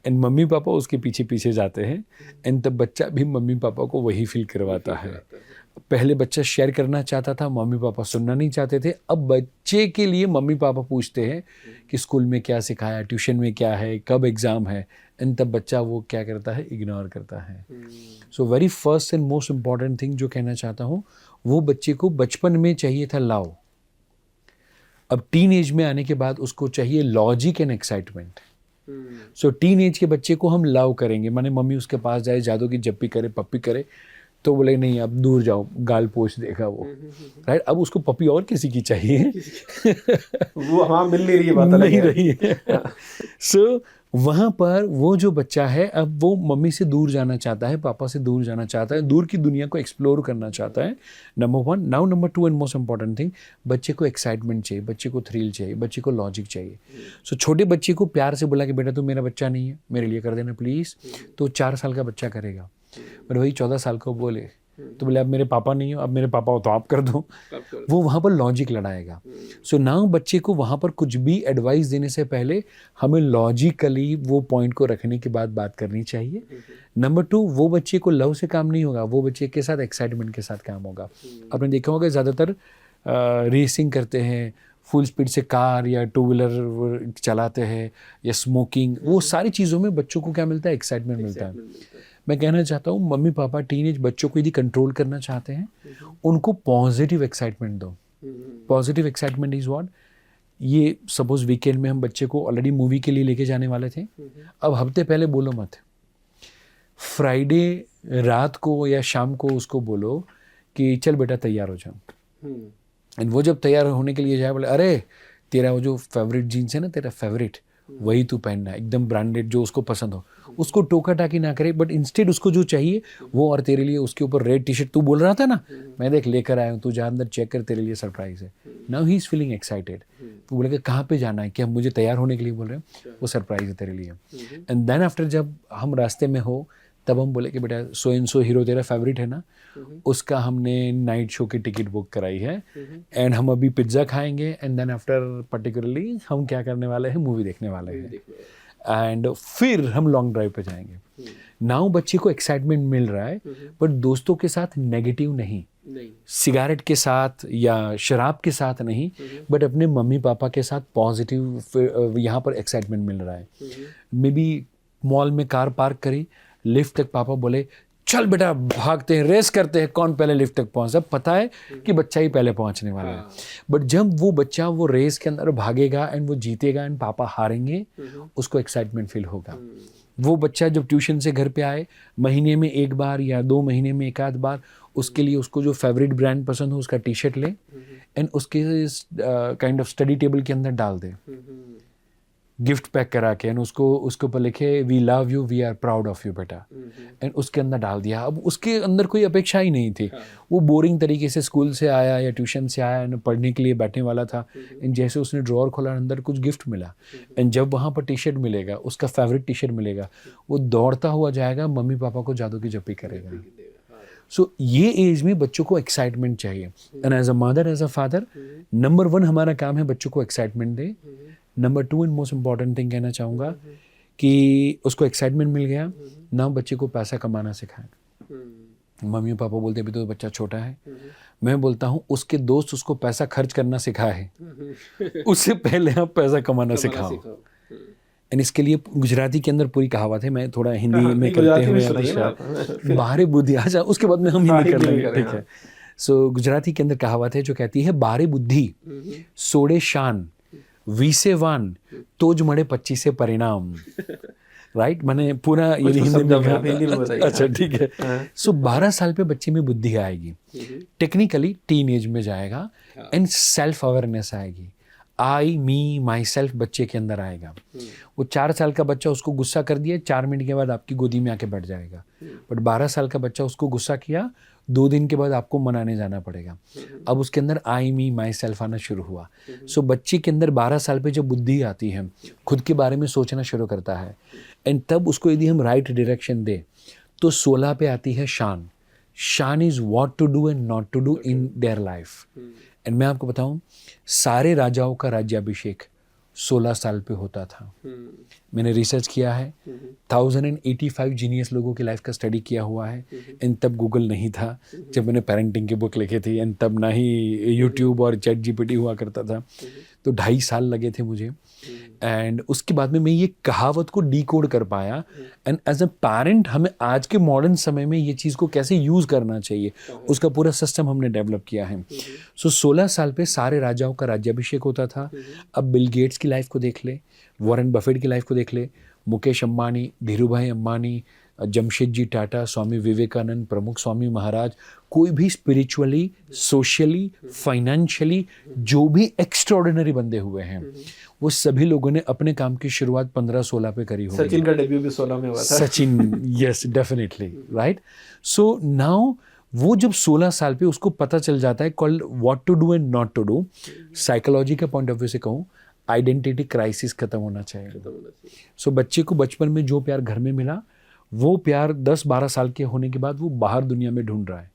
एंड मम्मी पापा उसके पीछे पीछे जाते हैं एंड तब बच्चा भी मम्मी पापा को वही फील करवाता है। पहले बच्चा शेयर करना चाहता था, मम्मी पापा सुनना नहीं चाहते थे। अब बच्चे के लिए मम्मी पापा पूछते हैं कि स्कूल में क्या सिखाया, ट्यूशन में क्या है, कब एग्ज़ाम है, एंड तब बच्चा वो क्या करता है, इग्नोर करता है। So very first and most important thing जो कहना चाहता हूँ, वो बच्चे को बचपन में चाहिए था लव। अब टीन एज में आने के बाद उसको चाहिए logic and excitement. So teen age के बच्चे को हम लव करेंगे, माने मम्मी उसके पास जाए, जादू की जप्पी करे, पप्पी करे, तो बोले नहीं अब दूर जाओ, गाल पोछ देगा वो, राइट? अब उसको पपी और किसी की चाहिए वो हाँ मिल नहीं रही है, बात नहीं रही है। सो वहाँ पर वो जो बच्चा है अब वो मम्मी से दूर जाना चाहता है, पापा से दूर जाना चाहता है, दूर की दुनिया को एक्सप्लोर करना चाहता है, number one. Now number two and most important thing, बच्चे को एक्साइटमेंट चाहिए, बच्चे को थ्रिल चाहिए, बच्चे को लॉजिक चाहिए। सो छोटे बच्चे को प्यार से बोला कि बेटा तू मेरा बच्चा नहीं है, मेरे लिए कर देना प्लीज़, तो 4 साल का बच्चा करेगा। पर वही 14 साल को बोले तो बोले अब मेरे पापा नहीं हो, अब मेरे पापा हो तो आप कर दो, वो वहाँ पर लॉजिक लड़ाएगा। सो नाउ बच्चे को वहाँ पर कुछ भी एडवाइस देने से पहले हमें लॉजिकली वो पॉइंट को रखने के बाद बात करनी चाहिए। नंबर टू, वो बच्चे को लव से काम नहीं होगा, वो बच्चे के साथ एक्साइटमेंट के साथ काम होगा। आपने देखा होगा ज़्यादातर रेसिंग करते हैं, फुल स्पीड से कार या टू व्हीलर चलाते हैं या स्मोकिंग, वो सारी चीज़ों में बच्चों को क्या मिलता है, एक्साइटमेंट मिलता है। मैं कहना चाहता हूँ मम्मी पापा टीनेज बच्चों को यदि कंट्रोल करना चाहते हैं, उनको पॉजिटिव एक्साइटमेंट दो। पॉजिटिव एक्साइटमेंट इज़ व्हाट, ये सपोज वीकेंड में हम बच्चे को ऑलरेडी मूवी के लिए लेके जाने वाले थे, अब हफ्ते पहले बोलो मत, फ्राइडे रात को या शाम को उसको बोलो कि चल बेटा तैयार हो जाओ। एंड वो जब तैयार होने के लिए जाए बोले अरे तेरा वो जो फेवरेट जीन्स है ना, तेरा फेवरेट वही तू पहनना है, एकदम ब्रांडेड जो उसको पसंद हो। उसको टोका टाकी ना करे, बट इंस्टेड उसको जो चाहिए वो, और तेरे लिए उसके ऊपर रेड टी शर्ट तू बोल रहा था ना, मैं देख लेकर आया हूँ, तू जा अंदर चेक कर, तेरे लिए सरप्राइज है। Now he is feeling excited. तो बोलेगा कहाँ पे जाना है, क्या मुझे तैयार होने के लिए बोल रहे हो, वो सरप्राइज है तेरे लिए। एंड देन आफ्टर जब हम रास्ते में हो तब हम बोले कि बेटा सो एंड सो हीरो तेरा फेवरेट है ना, उसका हमने नाइट शो की टिकट बुक कराई है एंड हम अभी पिज्ज़ा खाएंगे एंड देन आफ्टर पर्टिकुलरली हम क्या करने वाले हैं, मूवी देखने वाले हैं एंड फिर हम लॉन्ग ड्राइव पे जाएंगे। नाउ बच्चे को एक्साइटमेंट मिल रहा है, बट दोस्तों के साथ नेगेटिव नहीं, सिगारेट के साथ या शराब के साथ नहीं, बट अपने मम्मी पापा के साथ पॉजिटिव यहाँ पर एक्साइटमेंट मिल रहा है। मे बी मॉल में कार पार्क करी, लिफ्ट तक पापा बोले चल बेटा भागते हैं, रेस करते हैं, कौन पहले लिफ्ट तक पहुंचा। पता है कि बच्चा ही पहले पहुंचने वाला है, बट जब वो बच्चा वो रेस के अंदर भागेगा एंड वो जीतेगा एंड पापा हारेंगे, उसको एक्साइटमेंट फील होगा। वो बच्चा जब ट्यूशन से घर पे आए, महीने में एक बार या 2 महीने में एक आध बार उसके लिए उसको जो फेवरेट ब्रांड पसंद हो उसका टी शर्ट ले एंड उसके काइंड ऑफ स्टडी टेबल के अंदर डाल दे, गिफ्ट पैक करा के, एंड उसको उसके ऊपर लिखे we love you, we are proud of you बेटा, एंड उसके अंदर डाल दिया। अब उसके अंदर कोई अपेक्षा ही नहीं थी, वो बोरिंग तरीके से स्कूल से आया या ट्यूशन से आया एंड पढ़ने के लिए बैठने वाला था, एंड जैसे उसने ड्रॉअर खोला अंदर कुछ गिफ्ट मिला, एंड जब वहाँ पर टी शर्ट मिलेगा, उसका फेवरेट टी शर्ट मिलेगा, वो दौड़ता हुआ जाएगा, मम्मी पापा को जादू की जप्पी करेगा। सो ये एज में बच्चों को एक्साइटमेंट चाहिए, and as a mother as a father number 1 हमारा काम है बच्चों को एक्साइटमेंट दे। Number 2 and most important thing कहना चाहूँगा कि उसको एक्साइटमेंट मिल गया, ना बच्चे को पैसा कमाना सिखाएं। मम्मी पापा बोलते अभी तो बच्चा छोटा है, मैं बोलता हूँ उसके दोस्त उसको पैसा खर्च करना सिखाए, उससे पहले आप पैसा कमाना सिखाओ। एंड इसके लिए गुजराती के अंदर पूरी कहावत है, मैं थोड़ा हिंदी में करते हुए बाहरे बुद्धि आ जा, उसके बाद में हम हिंदी कर लेंगे, ठीक है। सो गुजराती के अंदर कहावत है जो कहती है बारे बुद्धि सोड़े शान वीसे वान तोज मड़े 25 से परिणाम, राइट? मैंने पूरा ये हिंदी में बताया, अच्छा ठीक है। सो 12 साल पे बच्चे में बुद्धि आएगी, टेक्निकली टीन एज में जाएगा एंड सेल्फ अवेयरनेस आएगी, आई मी माई सेल्फ बच्चे के अंदर आएगा। वो 4 साल का बच्चा उसको गुस्सा कर दिया, 4 मिनट के बाद आपकी गोदी में आके बैठ जाएगा, बट 12 साल का बच्चा उसको गुस्सा किया, 2 दिन के बाद आपको मनाने जाना पड़ेगा। अब उसके अंदर आई मी माई सेल्फ आना शुरू हुआ। सो बच्चे के अंदर 12 साल पे जब बुद्धि आती है, खुद के बारे में सोचना शुरू करता है, एंड तब उसको यदि हम राइट डायरेक्शन दें तो 16 पे आती है शान। शान is what to do and not to do in their life. And मैं आपको बताऊं, सारे राजाओं का राज्याभिषेक 16 साल पे होता था। मैंने रिसर्च किया है, 1085 जीनियस लोगों की लाइफ का स्टडी किया हुआ है। एंड तब गूगल नहीं था जब मैंने पेरेंटिंग की बुक लिखी थी, एंड तब ना ही यूट्यूब और चैट जीपीटी हुआ करता था। तो 2.5 साल लगे थे मुझे। एंड उसके बाद में मैं ये कहावत को डिकोड कर पाया। एंड एज अ पेरेंट हमें आज के मॉडर्न समय में ये चीज़ को कैसे यूज़ करना चाहिए, उसका पूरा सिस्टम हमने डेवलप किया है। सो 16 साल पे सारे राजाओं का राज्याभिषेक होता था। अब बिल गेट्स की लाइफ को देख ले, वॉरेन बफेट की लाइफ को देख ले, मुकेश अंबानी, धीरूभाई अंबानी, जमशेदजी टाटा, स्वामी विवेकानंद, प्रमुख स्वामी महाराज, कोई भी स्पिरिचुअली, सोशली, फाइनेंशियली जो भी एक्स्ट्राऑर्डिनरी बंदे हुए हैं, वो सभी लोगों ने अपने काम की शुरुआत 15-16 पे करी होगी। सचिन का डेब्यू भी 16 में हुआ था। Sachin, yes definitely, right. So now वो जब 16 साल पे उसको पता चल जाता है called what to do and not to do. Psychology के पॉइंट ऑफ व्यू से कहूँ, आइडेंटिटी क्राइसिस खत्म होना चाहिए। सो बच्चे को बचपन में जो प्यार घर में मिला, वो प्यार 10-12 साल के होने के बाद वो बाहर दुनिया में ढूंढ रहा है।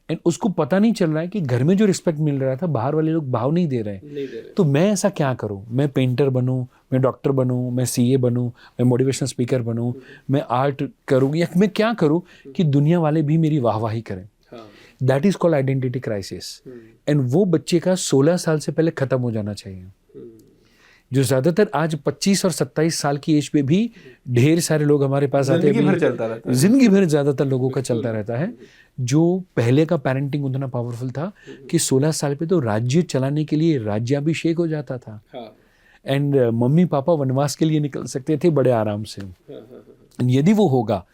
एंड उसको पता नहीं चल रहा है कि घर में जो रिस्पेक्ट मिल रहा था बाहर वाले लोग भाव नहीं दे रहे। तो मैं ऐसा क्या करूं? मैं पेंटर बनूं, मैं डॉक्टर बनूं, मैं सीए बनूं, मैं मोटिवेशनल स्पीकर बनूं, मैं आर्ट करूं, या मैं क्या करूं कि दुनिया वाले भी मेरी वाहवाही करें। That is called identity crisis. And वो बच्चे का 16 साल से पहले खत्म हो जाना चाहिए। जो ज्यादातर आज 25 और 27 साल की एज पे भी ढेर सारे लोग हमारे पास आते हैं, जिंदगी भर ज्यादातर लोगों का चलता रहता है। जो पहले का पेरेंटिंग उतना पावरफुल था कि 16 साल पे तो राज्य चलाने के लिए राज्याभिषेक हो जाता था। एंड मम्मी पापा वनवास के लिए निकल सकते थे बड़े आराम से। यदि वो होगा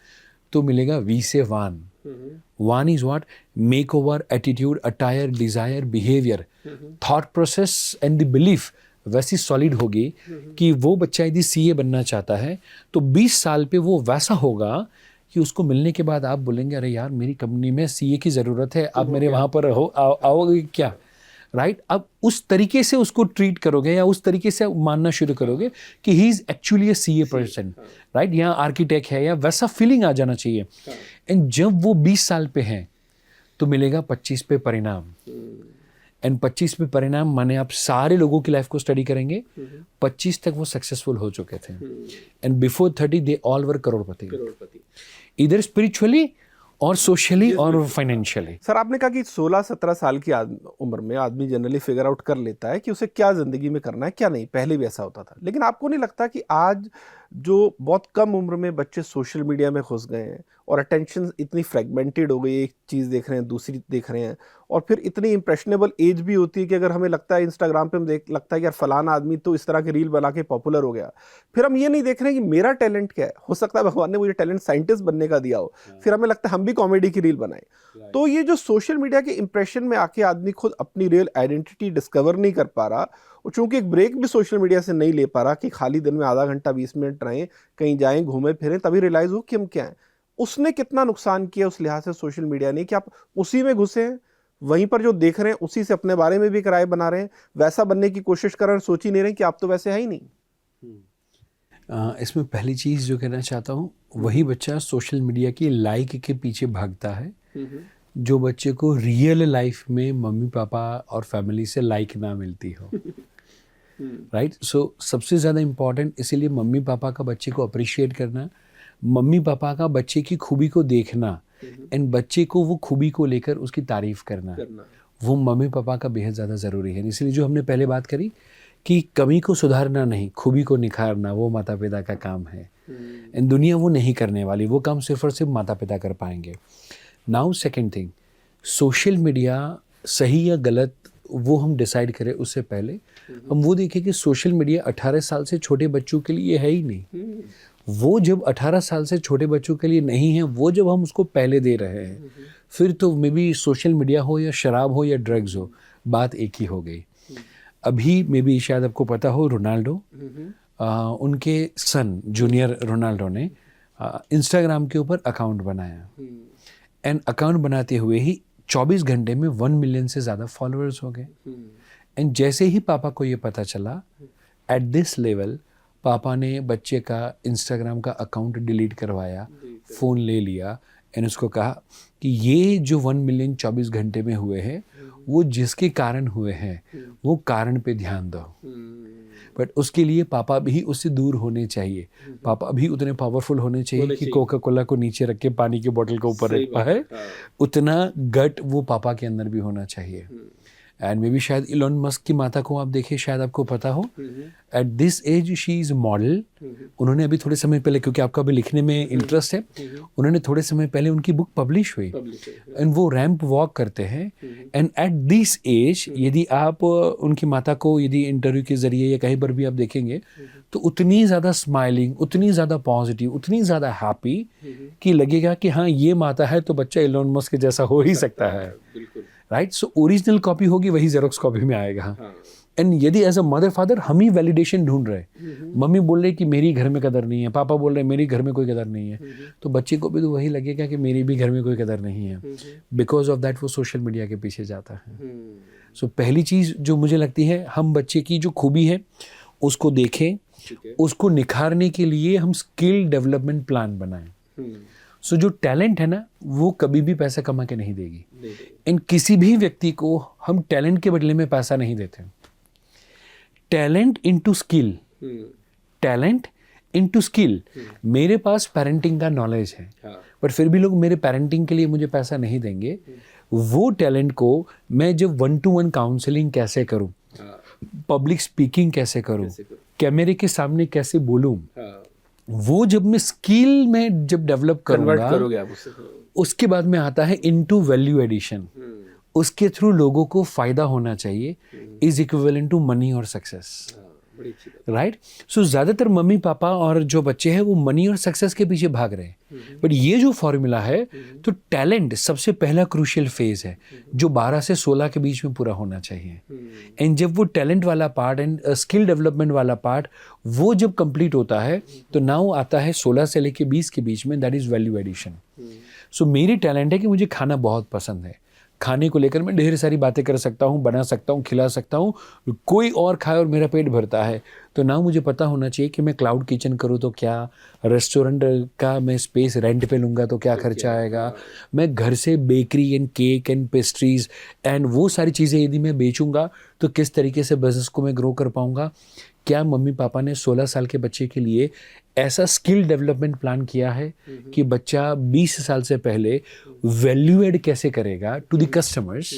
तो मिलेगा वी से वान। वान is what? Makeover, attitude, attire, desire, behaviour, thought process and the belief वैसी सॉलिड होगी कि वो बच्चा यदि सीए बनना चाहता है तो 20 साल पे वो वैसा होगा कि उसको मिलने के बाद आप बोलेंगे अरे यार मेरी कंपनी में सीए की ज़रूरत है, आप मेरे वहाँ पर आओगे क्या, राइट? अब उस तरीके से उसको ट्रीट करोगे या उस तरीके से मानना शुरू करोगे कि he is actually A CA person, right? या आर्किटेक्ट है, या वैसा फीलिंग आ जाना चाहिए। एंड जब वो 20 साल पे हैं तो मिलेगा 25 पे परिणाम। एंड 25 पे परिणाम माने आप सारे लोगों की लाइफ को स्टडी करेंगे, 25 तक वो सक्सेसफुल हो चुके थे। And before 30 they all were करोड़पति, इधर स्पिरिचुअली और सोशली और फाइनेंशियली। सर आपने कहा कि 16-17 साल की उम्र में आदमी जनरली फिगर आउट कर लेता है कि उसे क्या जिंदगी में करना है क्या नहीं। पहले भी ऐसा होता था, लेकिन आपको नहीं लगता कि आज जो बहुत कम उम्र में बच्चे सोशल मीडिया में घुस गए हैं और अटेंशन इतनी फ्रेगमेंटेड हो गई, एक चीज़ देख रहे हैं दूसरी देख रहे हैं, और फिर इतनी इंप्रेशनेबल एज भी होती है कि अगर हमें लगता है इंस्टाग्राम पे हम लगता है कि यार फलाना आदमी तो इस तरह के रील बना के पॉपुलर हो गया, फिर हम ये नहीं देख रहे हैं कि मेरा टैलेंट क्या है। हो सकता है भगवान ने मुझे टैलेंट साइंटिस्ट बनने का दिया हो, फिर हमें लगता है हम भी कॉमेडी की रील बनाए। तो ये जो सोशल मीडिया के इंप्रेशन में आके आदमी खुद अपनी रियल आइडेंटिटी डिस्कवर नहीं कर पा रहा, और चूंकि एक ब्रेक भी सोशल मीडिया से नहीं ले पा रहा कि खाली दिन में आधा घंटा 20 मिनट रहें, कहीं जाएं, घूमें फिरें, तभी रियलाइज हो कि हम क्या हैं। उसने कितना नुकसान किया उस लिहाज से सोशल मीडिया ने कि आप उसी में घुसे हैं, वहीं पर जो देख रहे हैं उसी से अपने बारे में भी राय बना रहे हैं, वैसा बनने की कोशिश कर रहे हैं, सोच ही नहीं रहे कि आप तो वैसे है ही नहीं। इसमें पहली चीज़ जो कहना चाहता हूँ, वही बच्चा सोशल मीडिया की लाइक के पीछे भागता है जो बच्चे को रियल लाइफ में मम्मी पापा और फैमिली से लाइक ना मिलती हो, राइट? सो सबसे ज़्यादा इम्पॉर्टेंट इसीलिए मम्मी पापा का बच्चे को अप्रिशिएट करना, मम्मी पापा का बच्चे की खूबी को देखना, एंड बच्चे को वो खूबी को लेकर उसकी तारीफ करना, वो मम्मी पापा का बेहद ज़्यादा ज़रूरी है। इसलिए जो हमने पहले बात करी कि कमी को सुधारना नहीं, खूबी को निखारना वो माता पिता का काम है। एंड दुनिया वो नहीं करने वाली, वो काम सिर्फ और सिर्फ माता पिता कर पाएंगे। Now second thing, social media सही या गलत वो हम डिसाइड करें उससे पहले हम वो देखें कि सोशल मीडिया 18 साल से छोटे बच्चों के लिए है ही नहीं। वो जब 18 साल से छोटे बच्चों के लिए नहीं है, वो जब हम उसको पहले दे रहे हैं, फिर तो मे बी सोशल मीडिया हो या शराब हो या ड्रग्स हो, बात एक ही हो गई। अभी मे बी शायद आपको पता हो, रोनाल्डो, उनके सन जूनियर रोनाल्डो ने इंस्टाग्राम के ऊपर अकाउंट बनाया, एंड अकाउंट बनाते हुए ही 24 घंटे में 1 मिलियन से ज़्यादा फॉलोअर्स हो गए। एंड जैसे ही पापा को ये पता चला, एट दिस लेवल पापा ने बच्चे का इंस्टाग्राम का अकाउंट डिलीट करवाया, फ़ोन ले लिया एंड उसको कहा कि ये जो 1 मिलियन 24 घंटे में हुए हैं वो जिसके कारण हुए हैं वो कारण पे ध्यान दो। बट उसके लिए पापा भी उससे दूर होने चाहिए, पापा भी उतने पावरफुल होने चाहिए कि कोका कोला को नीचे रख के पानी की बोतल को ऊपर रख पाए। उतना गट वो पापा के अंदर भी होना चाहिए। एंड मे बी शायद इलॉन मस्क की माता को आप देखिए, शायद आपको पता हो, at this age she is model. उन्होंने अभी थोड़े समय पहले, क्योंकि आपका भी लिखने में इंटरेस्ट है, उन्होंने थोड़े समय पहले उनकी बुक पब्लिश हुई एंड वो रैंप वॉक करते हैं। एंड एट दिस एज यदि आप उनकी माता को यदि इंटरव्यू के जरिए या कहीं पर भी आप देखेंगे तो उतनी ज़्यादा स्माइलिंग, उतनी ज़्यादा पॉजिटिव, उतनी ज़्यादा हैप्पी कि लगेगा कि हाँ ये माता है तो बच्चा इलॉन मस्क जैसा हो ही सकता है। राइट, सो ओरिजिनल कॉपी होगी वही जेरोक्स कॉपी में आएगा। एंड यदि एज अ मदर फादर हम ही वैलिडेशन ढूंढ रहे हैं, मम्मी बोल रही कि मेरी घर में कदर नहीं है, पापा बोल रहे हैं मेरी घर में कोई कदर नहीं है, तो बच्चे को भी तो वही लगेगा कि मेरी भी घर में कोई कदर नहीं है। बिकॉज ऑफ दैट वो सोशल मीडिया के पीछे जाता है। सो पहली चीज़ जो मुझे लगती है, हम बच्चे की जो खूबी है उसको देखें, उसको निखारने के लिए हम स्किल डेवलपमेंट प्लान बनाएं। सो जो टैलेंट है ना वो कभी भी पैसा कमा के नहीं देगी। एंड किसी भी व्यक्ति को हम टैलेंट के बदले में पैसा नहीं देते। Talent into skill, talent into skill. मेरे पास पेरेंटिंग का नॉलेज है पर फिर भी लोग मेरे पेरेंटिंग के लिए मुझे पैसा नहीं देंगे। वो टैलेंट को मैं जब 1-to-1 काउंसलिंग कैसे करूं, पब्लिक स्पीकिंग कैसे करूं, कैमरे के सामने कैसे बोलूं, वो जब मैं स्किल में जब डेवलप करूंगा उसके बाद में आता है इनटू वैल्यू एडिशन। उसके थ्रू लोगों को फायदा होना चाहिए, इज इक्विवेलेंट टू मनी और सक्सेस। राइट, सो ज़्यादातर मम्मी पापा और जो बच्चे हैं वो मनी और सक्सेस के पीछे भाग रहे हैं। बट ये जो फॉर्मूला है, तो टैलेंट सबसे पहला क्रूशियल फेज है जो 12 से 16 के बीच में पूरा होना चाहिए। एंड जब वो टैलेंट वाला पार्ट एंड स्किल डेवलपमेंट वाला पार्ट वो जब कंप्लीट होता है तो नाउ आता है 16 से लेके 20 के बीच में, दैट इज़ वैल्यू एडिशन। सो मेरी टैलेंट है कि मुझे खाना बहुत पसंद है। खाने को लेकर मैं ढेर सारी बातें कर सकता हूँ, बना सकता हूँ, खिला सकता हूँ, कोई और खाए और मेरा पेट भरता है। तो ना मुझे पता होना चाहिए कि मैं क्लाउड किचन करूँ तो क्या, रेस्टोरेंट का मैं स्पेस रेंट पे लूँगा तो क्या खर्चा आएगा, मैं घर से bakery and cake and pastries and वो सारी चीज़ें यदि मैं बेचूँगा तो किस तरीके से बिजनेस को मैं ग्रो कर पाऊँगा। क्या मम्मी पापा ने 16 साल के बच्चे के लिए ऐसा स्किल डेवलपमेंट प्लान किया है कि बच्चा 20 साल से पहले वैल्यू एड कैसे करेगा टू द कस्टमर्स,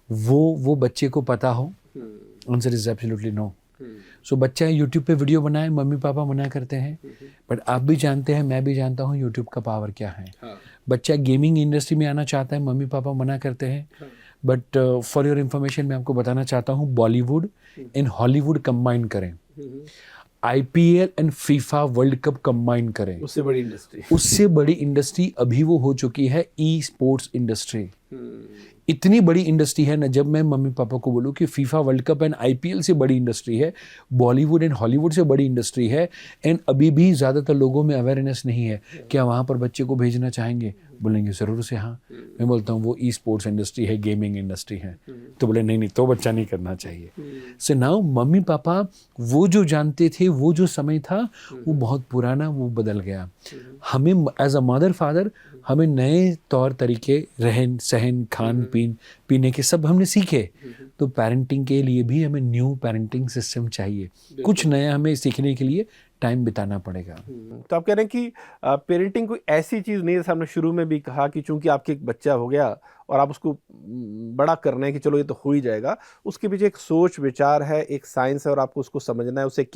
वो बच्चे को पता हो? Answer is absolutely no. So बच्चा यूट्यूब पे वीडियो बनाए, मम्मी पापा मना करते हैं, बट आप भी जानते हैं, मैं भी जानता हूँ यूट्यूब का पावर क्या है। बच्चा गेमिंग इंडस्ट्री में आना चाहता है, मम्मी पापा मना करते हैं, बट फॉर योर इन्फॉर्मेशन मैं आपको बताना चाहता हूँ बॉलीवुड एंड हॉलीवुड कंबाइन करें, IPL and FIFA world cup combine करें, उससे बड़ी इंडस्ट्री अभी वो हो चुकी है ई स्पोर्ट्स इंडस्ट्री। इतनी बड़ी इंडस्ट्री है ना, जब मैं मम्मी पापा को बोलूँ कि FIFA world cup and IPL से बड़ी इंडस्ट्री है, बॉलीवुड एंड हॉलीवुड से बड़ी इंडस्ट्री है, एंड अभी भी ज़्यादातर लोगों में अवेयरनेस नहीं है, क्या वहाँ पर बच्चे को भेजना चाहेंगे? बोलेंगे ज़रूर से हाँ। मैं बोलता हूँ वो ई स्पोर्ट्स इंडस्ट्री है, गेमिंग इंडस्ट्री है, तो बोले नहीं तो बच्चा नहीं करना चाहिए। सो नाउ मम्मी पापा वो जो जानते थे, वो जो समय था वो बहुत पुराना, वो बदल गया। हमें एज अ मदर फादर हमें नए तौर तरीके, रहन सहन, खान पीन, पीने के सब हमने सीखे। तो पेरेंटिंग के लिए भी हमें न्यू पेरेंटिंग सिस्टम चाहिए, कुछ नया हमें सीखने के लिए टाइम बिताना पड़ेगा। तो आप कह रहे हैं कि पेरेंटिंग कोई ऐसी चीज़ नहीं है, जैसे हमने शुरू में भी कहा कि चूंकि आपके एक बच्चा हो गया और आप उसको बड़ा करना है कि चलो ये तो हो ही जाएगा, उसके पीछे एक सोच विचार है, एक साइंस है, और आपको उसको समझना है उसे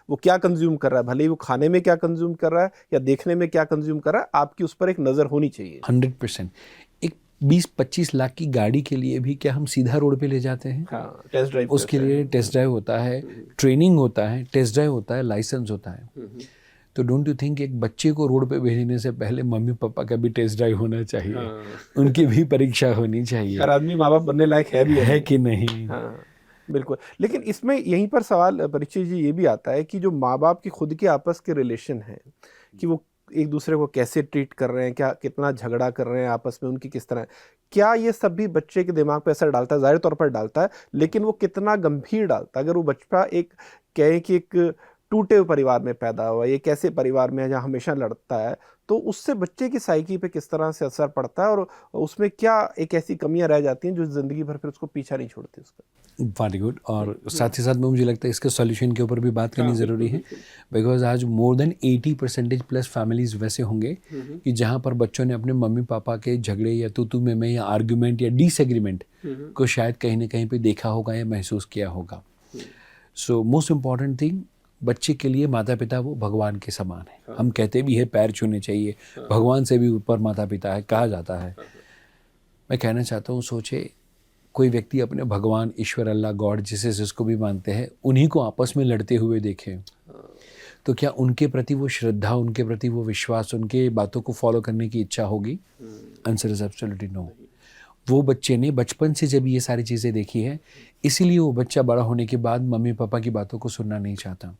वो क्या कंज्यूम कर रहा है, भले ही वो खाने में क्या कंज्यूम कर रहा है या देखने में क्या कंज्यूम कर रहा है, आपकी उस पर एक नज़र होनी चाहिए। 100%। एक 20-25 लाख की गाड़ी के लिए भी क्या हम सीधा रोड पे ले जाते हैं? हाँ, टेस्ट ड्राइव, उसके लिए टेस्ट ड्राइव होता है, ट्रेनिंग होता है, टेस्ट ड्राइव होता है, लाइसेंस होता है। तो डोंट यू थिंक एक बच्चे को रोड पे भेजने से पहले मम्मी पापा का भी टेस्ट ड्राइव होना चाहिए? हाँ। उनकी भी परीक्षा होनी चाहिए, हर आदमी माँ बाप बनने लायक है भी है कि नहीं। हाँ, बिल्कुल। लेकिन इसमें यहीं पर सवाल परीक्षित जी ये भी आता है कि जो माँ बाप की खुद के आपस के रिलेशन हैं, कि वो एक दूसरे को कैसे ट्रीट कर रहे हैं, क्या कितना झगड़ा कर रहे हैं आपस में, उनकी किस तरह, क्या ये सब भी बच्चे के दिमाग पे असर डालता है? ज़ाहिर तौर पर डालता है, लेकिन वो कितना गंभीर डालता है? अगर वो बच्चा एक कहें कि एक टूटे हुए परिवार में पैदा हुआ, एक ऐसे परिवार में जहाँ हमेशा लड़ता है, तो उससे बच्चे की साइकी पे किस तरह से असर पड़ता है, और उसमें क्या एक ऐसी कमियां रह जाती हैं जो ज़िंदगी भर फिर उसको पीछा नहीं छोड़ती उसका? Very good. और साथ ही साथ में मुझे लगता है इसके सॉल्यूशन के ऊपर भी बात करनी ज़रूरी है, बिकॉज आज मोर देन 80% प्लस फैमिलीज वैसे होंगे कि जहाँ पर बच्चों ने अपने मम्मी पापा के झगड़े या तू में या आर्ग्यूमेंट या डिसएग्रीमेंट को शायद कहीं ना कहीं पे देखा होगा या महसूस किया होगा। सो मोस्ट इम्पॉर्टेंट थिंग, बच्चे के लिए माता पिता वो भगवान के समान है। हम कहते भी है पैर छूने चाहिए, भगवान से भी ऊपर माता पिता है कहा जाता है। मैं कहना चाहता हूँ, सोचे कोई व्यक्ति अपने भगवान, ईश्वर, अल्लाह, गॉड जिसको भी मानते हैं, उन्हीं को आपस में लड़ते हुए देखें, तो क्या उनके प्रति वो श्रद्धा, उनके प्रति वो विश्वास, उनके बातों को फॉलो करने की इच्छा होगी? Answer is absolutely no. वो बच्चे ने बचपन से जब ये सारी चीज़ें देखी है, इसीलिए वो बच्चा बड़ा होने के बाद मम्मी पापा की बातों को सुनना नहीं चाहता।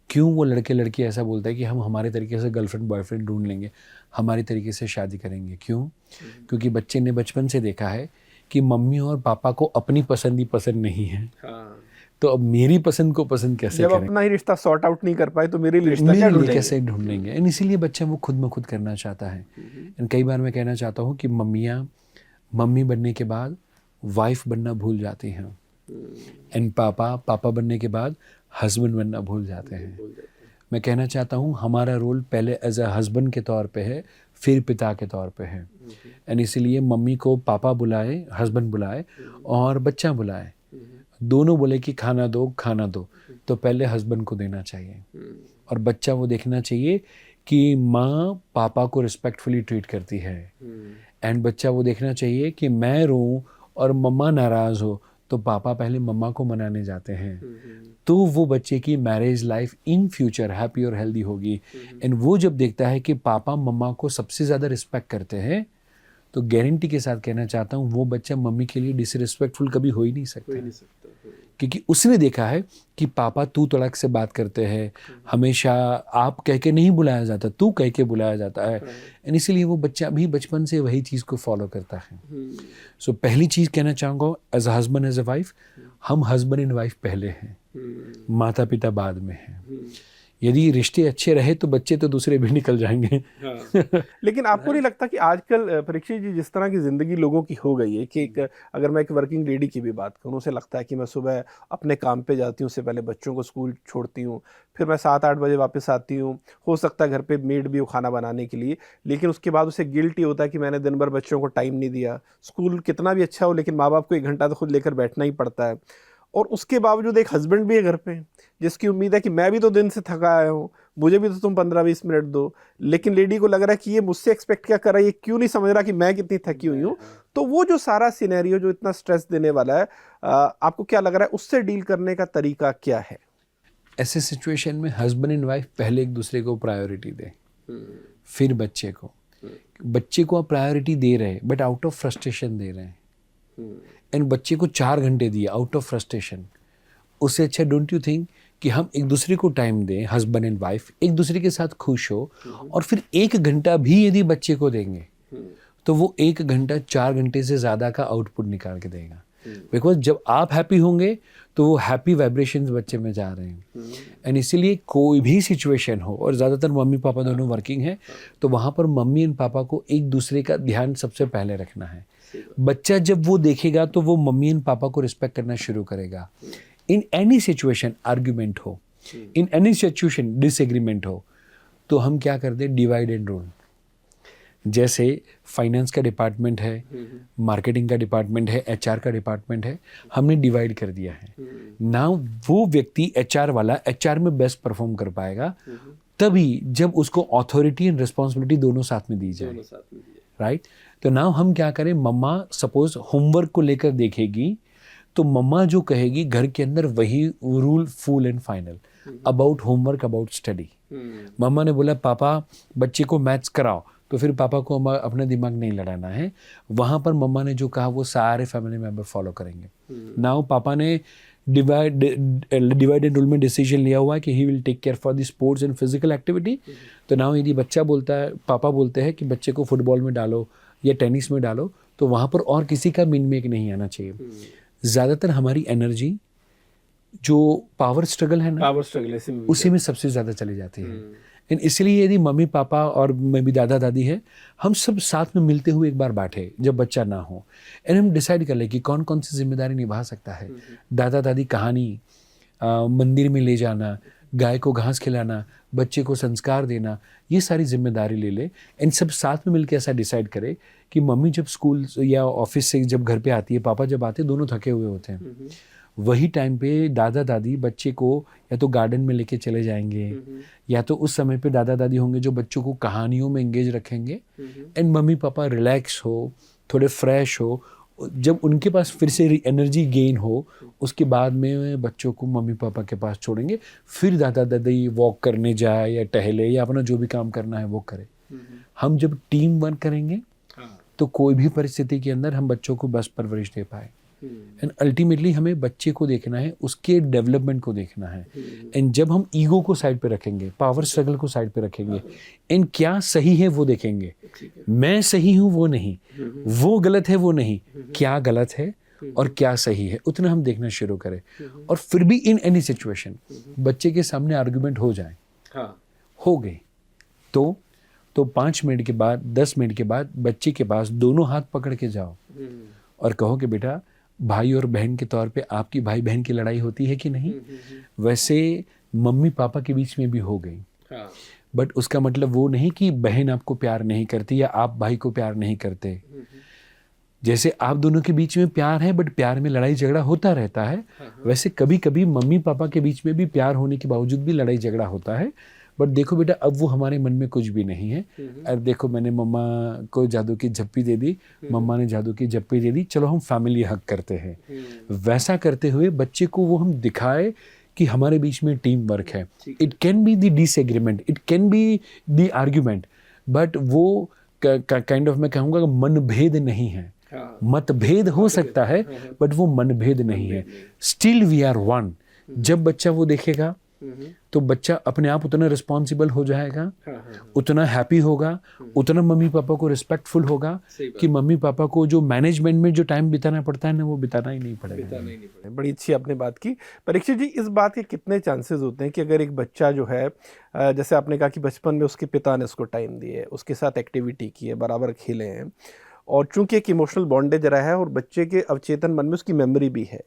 क्यों वो लड़के ऐसा बोलता है कि हम हमारे तरीके से गर्लफ्रेंड बॉयफ्रेंड ढूंढ लेंगे, हमारी तरीके से शादी करेंगे? क्यों? क्योंकि बच्चे ने बचपन से देखा है कि मम्मी और पापा को अपनी पसंद ही पसंद नहीं है। तो अब मेरी पसंद को पसंद कैसे जब करें? अपना ही रिश्ता सॉर्ट आउट नहीं कर पाए तो मेरे लिए रिश्ता क्या ढूंढेंगे? कैसे ढूंढेंगे? एंड इसीलिए बच्चा वो खुद में खुद करना चाहता है। एंड कई बार मैं कहना चाहता हूँ कि मम्मियाँ मम्मी बनने के बाद वाइफ बनना भूल जाती हैं, एंड पापा बनने के बाद हस्बैंड बनना भूल जाते हैं। मैं कहना चाहता हूँ हमारा रोल पहले एज अ हस्बैंड के तौर पे है, फिर पिता के तौर पे है। एंड इसीलिए मम्मी को पापा बुलाए, हस्बैंड बुलाए और बच्चा बुलाए, दोनों बोले कि खाना दो, तो पहले हस्बैंड को देना चाहिए। और बच्चा वो देखना चाहिए कि माँ पापा को रिस्पेक्टफुली ट्रीट करती है। एंड बच्चा वो देखना चाहिए कि मैं रोऊं और मम्मा नाराज़ हो तो पापा पहले मम्मा को मनाने जाते हैं। तो वो बच्चे की marriage life in future happy और हेल्दी होगी। एंड वो जब देखता है कि पापा मम्मा को सबसे ज़्यादा रिस्पेक्ट करते हैं, तो गारंटी के साथ कहना चाहता हूँ वो बच्चा मम्मी के लिए डिसरिस्पेक्टफुल कभी हो ही नहीं सकता। क्योंकि उसने देखा है कि पापा तू तड़क से बात करते हैं, हमेशा आप कह के नहीं बुलाया जाता, तू कह के बुलाया जाता है। एंड इसीलिए वो बच्चा भी बचपन से वही चीज़ को फॉलो करता है। सो पहली चीज़ कहना चाहूँगा, as a husband as a wife, हम हस्बैंड एंड वाइफ पहले हैं, माता पिता बाद में हैं। यदि रिश्ते अच्छे रहे तो बच्चे तो दूसरे भी निकल जाएंगे। लेकिन आपको नहीं लगता कि आजकल परीक्षित जी जिस तरह की ज़िंदगी लोगों की हो गई है कि अगर मैं एक वर्किंग लेडी की भी बात करूँ, उसे लगता है कि मैं सुबह अपने काम पे जाती हूँ, उससे पहले बच्चों को स्कूल छोड़ती हूँ, फिर मैं 7-8 बजे वापस आती हूँ, हो सकता है घर पे मेड भी हो खाना बनाने के लिए, लेकिन उसके बाद उसे गिल्ट ही होता है कि मैंने दिन भर बच्चों को टाइम नहीं दिया। स्कूल कितना भी अच्छा हो, लेकिन माँ बाप को 1 घंटा तो खुद लेकर बैठना ही पड़ता है। और उसके बावजूद एक हस्बैंड भी है घर पे जिसकी उम्मीद है कि मैं भी तो दिन से थका आया हूँ, मुझे भी तो तुम 15-20 मिनट दो। लेकिन लेडी को लग रहा है कि ये मुझसे एक्सपेक्ट क्या कर रहा है, ये क्यों नहीं समझ रहा कि मैं कितनी थकी हुई हूँ। तो वो जो सारा सिनेरियो जो इतना स्ट्रेस देने वाला है, आपको क्या लग रहा है उससे डील करने का तरीका क्या है? ऐसे सिचुएशन में हस्बैंड एंड वाइफ पहले एक दूसरे को प्रायोरिटी दें, फिर बच्चे को। बच्चे को आप प्रायोरिटी दे रहे हैं बट आउट ऑफ फ्रस्ट्रेशन दे रहे हैं। एंड बच्चे को 4 घंटे दिए आउट ऑफ फ्रस्ट्रेशन, उससे अच्छा डोंट यू थिंक कि हम एक दूसरे को टाइम दें, हस्बैंड एंड वाइफ एक दूसरे के साथ खुश हो, और फिर 1 घंटा भी यदि बच्चे को देंगे तो वो 1 घंटा 4 घंटे से ज़्यादा का आउटपुट निकाल के देगा। बिकॉज जब आप हैप्पी होंगे तो वो हैप्पी वाइब्रेशंस बच्चे में जा रहे हैं। एंड इसीलिए कोई भी सिचुएशन हो, और ज़्यादातर मम्मी पापा दोनों वर्किंग है, तो वहाँ पर मम्मी एंड पापा को एक दूसरे का ध्यान सबसे पहले रखना है। बच्चा जब वो देखेगा तो वो मम्मी एंड पापा को रिस्पेक्ट करना शुरू करेगा। इन एनी सिचुएशन आर्ग्यूमेंट हो, इन एनी सिचुएशन डिसएग्रीमेंट हो, तो हम क्या कर दें, डिवाइड एंड रूल। जैसे फाइनेंस का डिपार्टमेंट है, मार्केटिंग का डिपार्टमेंट है, एचआर का डिपार्टमेंट है, हमने डिवाइड कर दिया है। नाउ वो व्यक्ति एचआर वाला एचआर में बेस्ट परफॉर्म कर पाएगा तभी जब उसको अथॉरिटी एंड रिस्पॉन्सिबिलिटी दोनों साथ में दी जाए, राइट। तो नाउ हम क्या करें, मम्मा सपोज होमवर्क को लेकर देखेगी तो मम्मा जो कहेगी घर के अंदर वही rule full and final about homework, about study. मम्मा ने बोला पापा बच्चे को मैथ्स कराओ, तो फिर पापा को अपना दिमाग नहीं लड़ाना है, वहाँ पर मम्मा ने जो कहा वो सारे फैमिली मेम्बर फॉलो करेंगे। नाउ पापा ने डिवाइड एंड रूल में डिसीजन लिया हुआ है कि he will take care for the sports and physical activity. तो नाउ यदि बच्चा बोलता है, पापा बोलते हैं कि बच्चे को फुटबॉल में डालो या टेनिस में डालो, तो वहाँ पर और किसी का मिनमेक नहीं आना चाहिए। ज़्यादातर हमारी एनर्जी जो पावर स्ट्रगल है ना, पावर स्ट्रगल उसी में सबसे ज़्यादा चली जाती है। एंड इसलिए यदि मम्मी पापा और मैं भी दादा दादी है, हम सब साथ में मिलते हुए एक बार बैठे जब बच्चा ना हो, एंड हम डिसाइड कर ले कि कौन कौन सी जिम्मेदारी निभा सकता है। दादा दादी कहानी, मंदिर में ले जाना, गाय को घास खिलाना, बच्चे को संस्कार देना, ये सारी जिम्मेदारी ले ले। एंड सब साथ में मिलकर ऐसा डिसाइड करे कि मम्मी जब स्कूल या ऑफिस से जब घर पे आती है, पापा जब आते हैं, दोनों थके हुए होते हैं। वही टाइम पे दादा दादी बच्चे को या तो गार्डन में लेके चले जाएंगे, या तो उस समय पे दादा दादी होंगे जो बच्चों को कहानियों में एंगेज रखेंगे। एंड मम्मी पापा रिलैक्स हो, थोड़े फ्रेश हो, जब उनके पास फिर से एनर्जी गेन हो, उसके बाद में बच्चों को मम्मी पापा के पास छोड़ेंगे। फिर दादा दादी वॉक करने जाए या टहले या अपना जो भी काम करना है वो करे। हम जब टीम वर्क करेंगे तो कोई भी परिस्थिति के अंदर हम बच्चों को बस परवरिश दे पाए। एंड अल्टीमेटली हमें बच्चे को देखना है, उसके डेवलपमेंट को देखना है। एंड जब हम ईगो को साइड पे रखेंगे, पावर स्ट्रगल को साइड पे रखेंगे, एंड क्या सही है वो देखेंगे, मैं सही हूँ वो नहीं, वो गलत है वो नहीं, क्या गलत है और क्या सही है, उतना हम देखना शुरू करें। और फिर भी इन एनी सिचुएशन बच्चे के सामने आर्गुमेंट हो जाए, हो गई तो 5 मिनट के बाद, 10 मिनट के बाद बच्चे के पास दोनों हाथ पकड़ के जाओ और कहो कि बेटा, भाई और बहन के तौर पे आपकी भाई बहन की लड़ाई होती है कि नहीं, वैसे मम्मी पापा के बीच में भी हो गई। बट उसका मतलब वो नहीं कि बहन आपको प्यार नहीं करती या आप भाई को प्यार नहीं करते। जैसे आप दोनों के बीच में प्यार है, बट प्यार में लड़ाई झगड़ा होता रहता है, वैसे कभी कभी मम्मी पापा के बीच में भी प्यार होने के बावजूद भी लड़ाई झगड़ा होता है। बट देखो बेटा, अब वो हमारे मन में कुछ भी नहीं है। अरे देखो, मैंने मम्मा को जादू की झप्पी दे दी, मम्मा ने जादू की झप्पी दे दी, चलो हम फैमिली हक करते हैं। वैसा करते हुए बच्चे को वो हम दिखाए कि हमारे बीच में टीम वर्क है। It can be the disagreement, it can be the argument, but वो काइंड ऑफ मैं कहूँगा मनभेद नहीं है। मतभेद हो सकता है बट वो मनभेद नहीं है। Still we are one. जब बच्चा वो देखेगा तो बच्चा अपने आप उतना रिस्पॉन्सिबल हो जाएगा, उतना हैप्पी होगा, उतना मम्मी पापा को रिस्पेक्टफुल होगा कि मम्मी पापा को जो मैनेजमेंट में जो टाइम बिताना पड़ता है ना, वो बिताना ही नहीं पड़ेगा। बड़ी अच्छी आपने बात की। परीक्षित जी, इस बात के कितने चांसेस होते हैं कि अगर एक बच्चा जो है, जैसे आपने कहा कि बचपन में उसके पिता ने उसको टाइम दिए, उसके साथ एक्टिविटी की है, बराबर खेले हैं, और चूंकि एक इमोशनल बॉन्डेज रहा है और बच्चे के अवचेतन मन में उसकी मेमोरी भी है,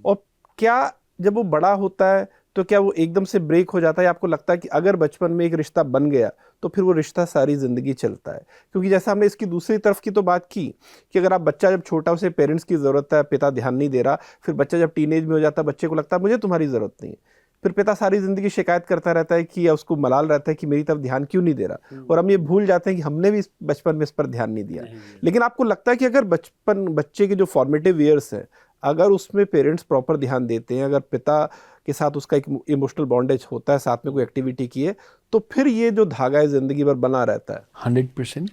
और क्या जब वो बड़ा होता है तो क्या वो एकदम से ब्रेक हो जाता है? आपको लगता है कि अगर बचपन में एक रिश्ता बन गया तो फिर वो रिश्ता सारी ज़िंदगी चलता है? क्योंकि जैसा हमने इसकी दूसरी तरफ की तो बात की कि अगर आप बच्चा जब छोटा, उसे पेरेंट्स की ज़रूरत है, पिता ध्यान नहीं दे रहा, फिर बच्चा जब टीनेज में हो जाता है, बच्चे को लगता है मुझे तुम्हारी ज़रूरत नहीं है, फिर पिता सारी ज़िंदगी शिकायत करता रहता है कि, या उसको मलाल रहता है कि मेरी तरफ ध्यान क्यों नहीं दे रहा, और हम ये भूल जाते हैं कि हमने भी बचपन में इस पर ध्यान नहीं दिया। लेकिन आपको लगता है कि अगर बच्चे के जो फॉर्मेटिव ईयर्स हैं, अगर उसमें पेरेंट्स प्रॉपर ध्यान देते हैं, अगर पिता के साथ उसका एक इमोशनल बॉन्डेज होता है, साथ में कोई एक्टिविटी की है, तो फिर ये जो धागा है ज़िंदगी भर बना रहता है? 100%।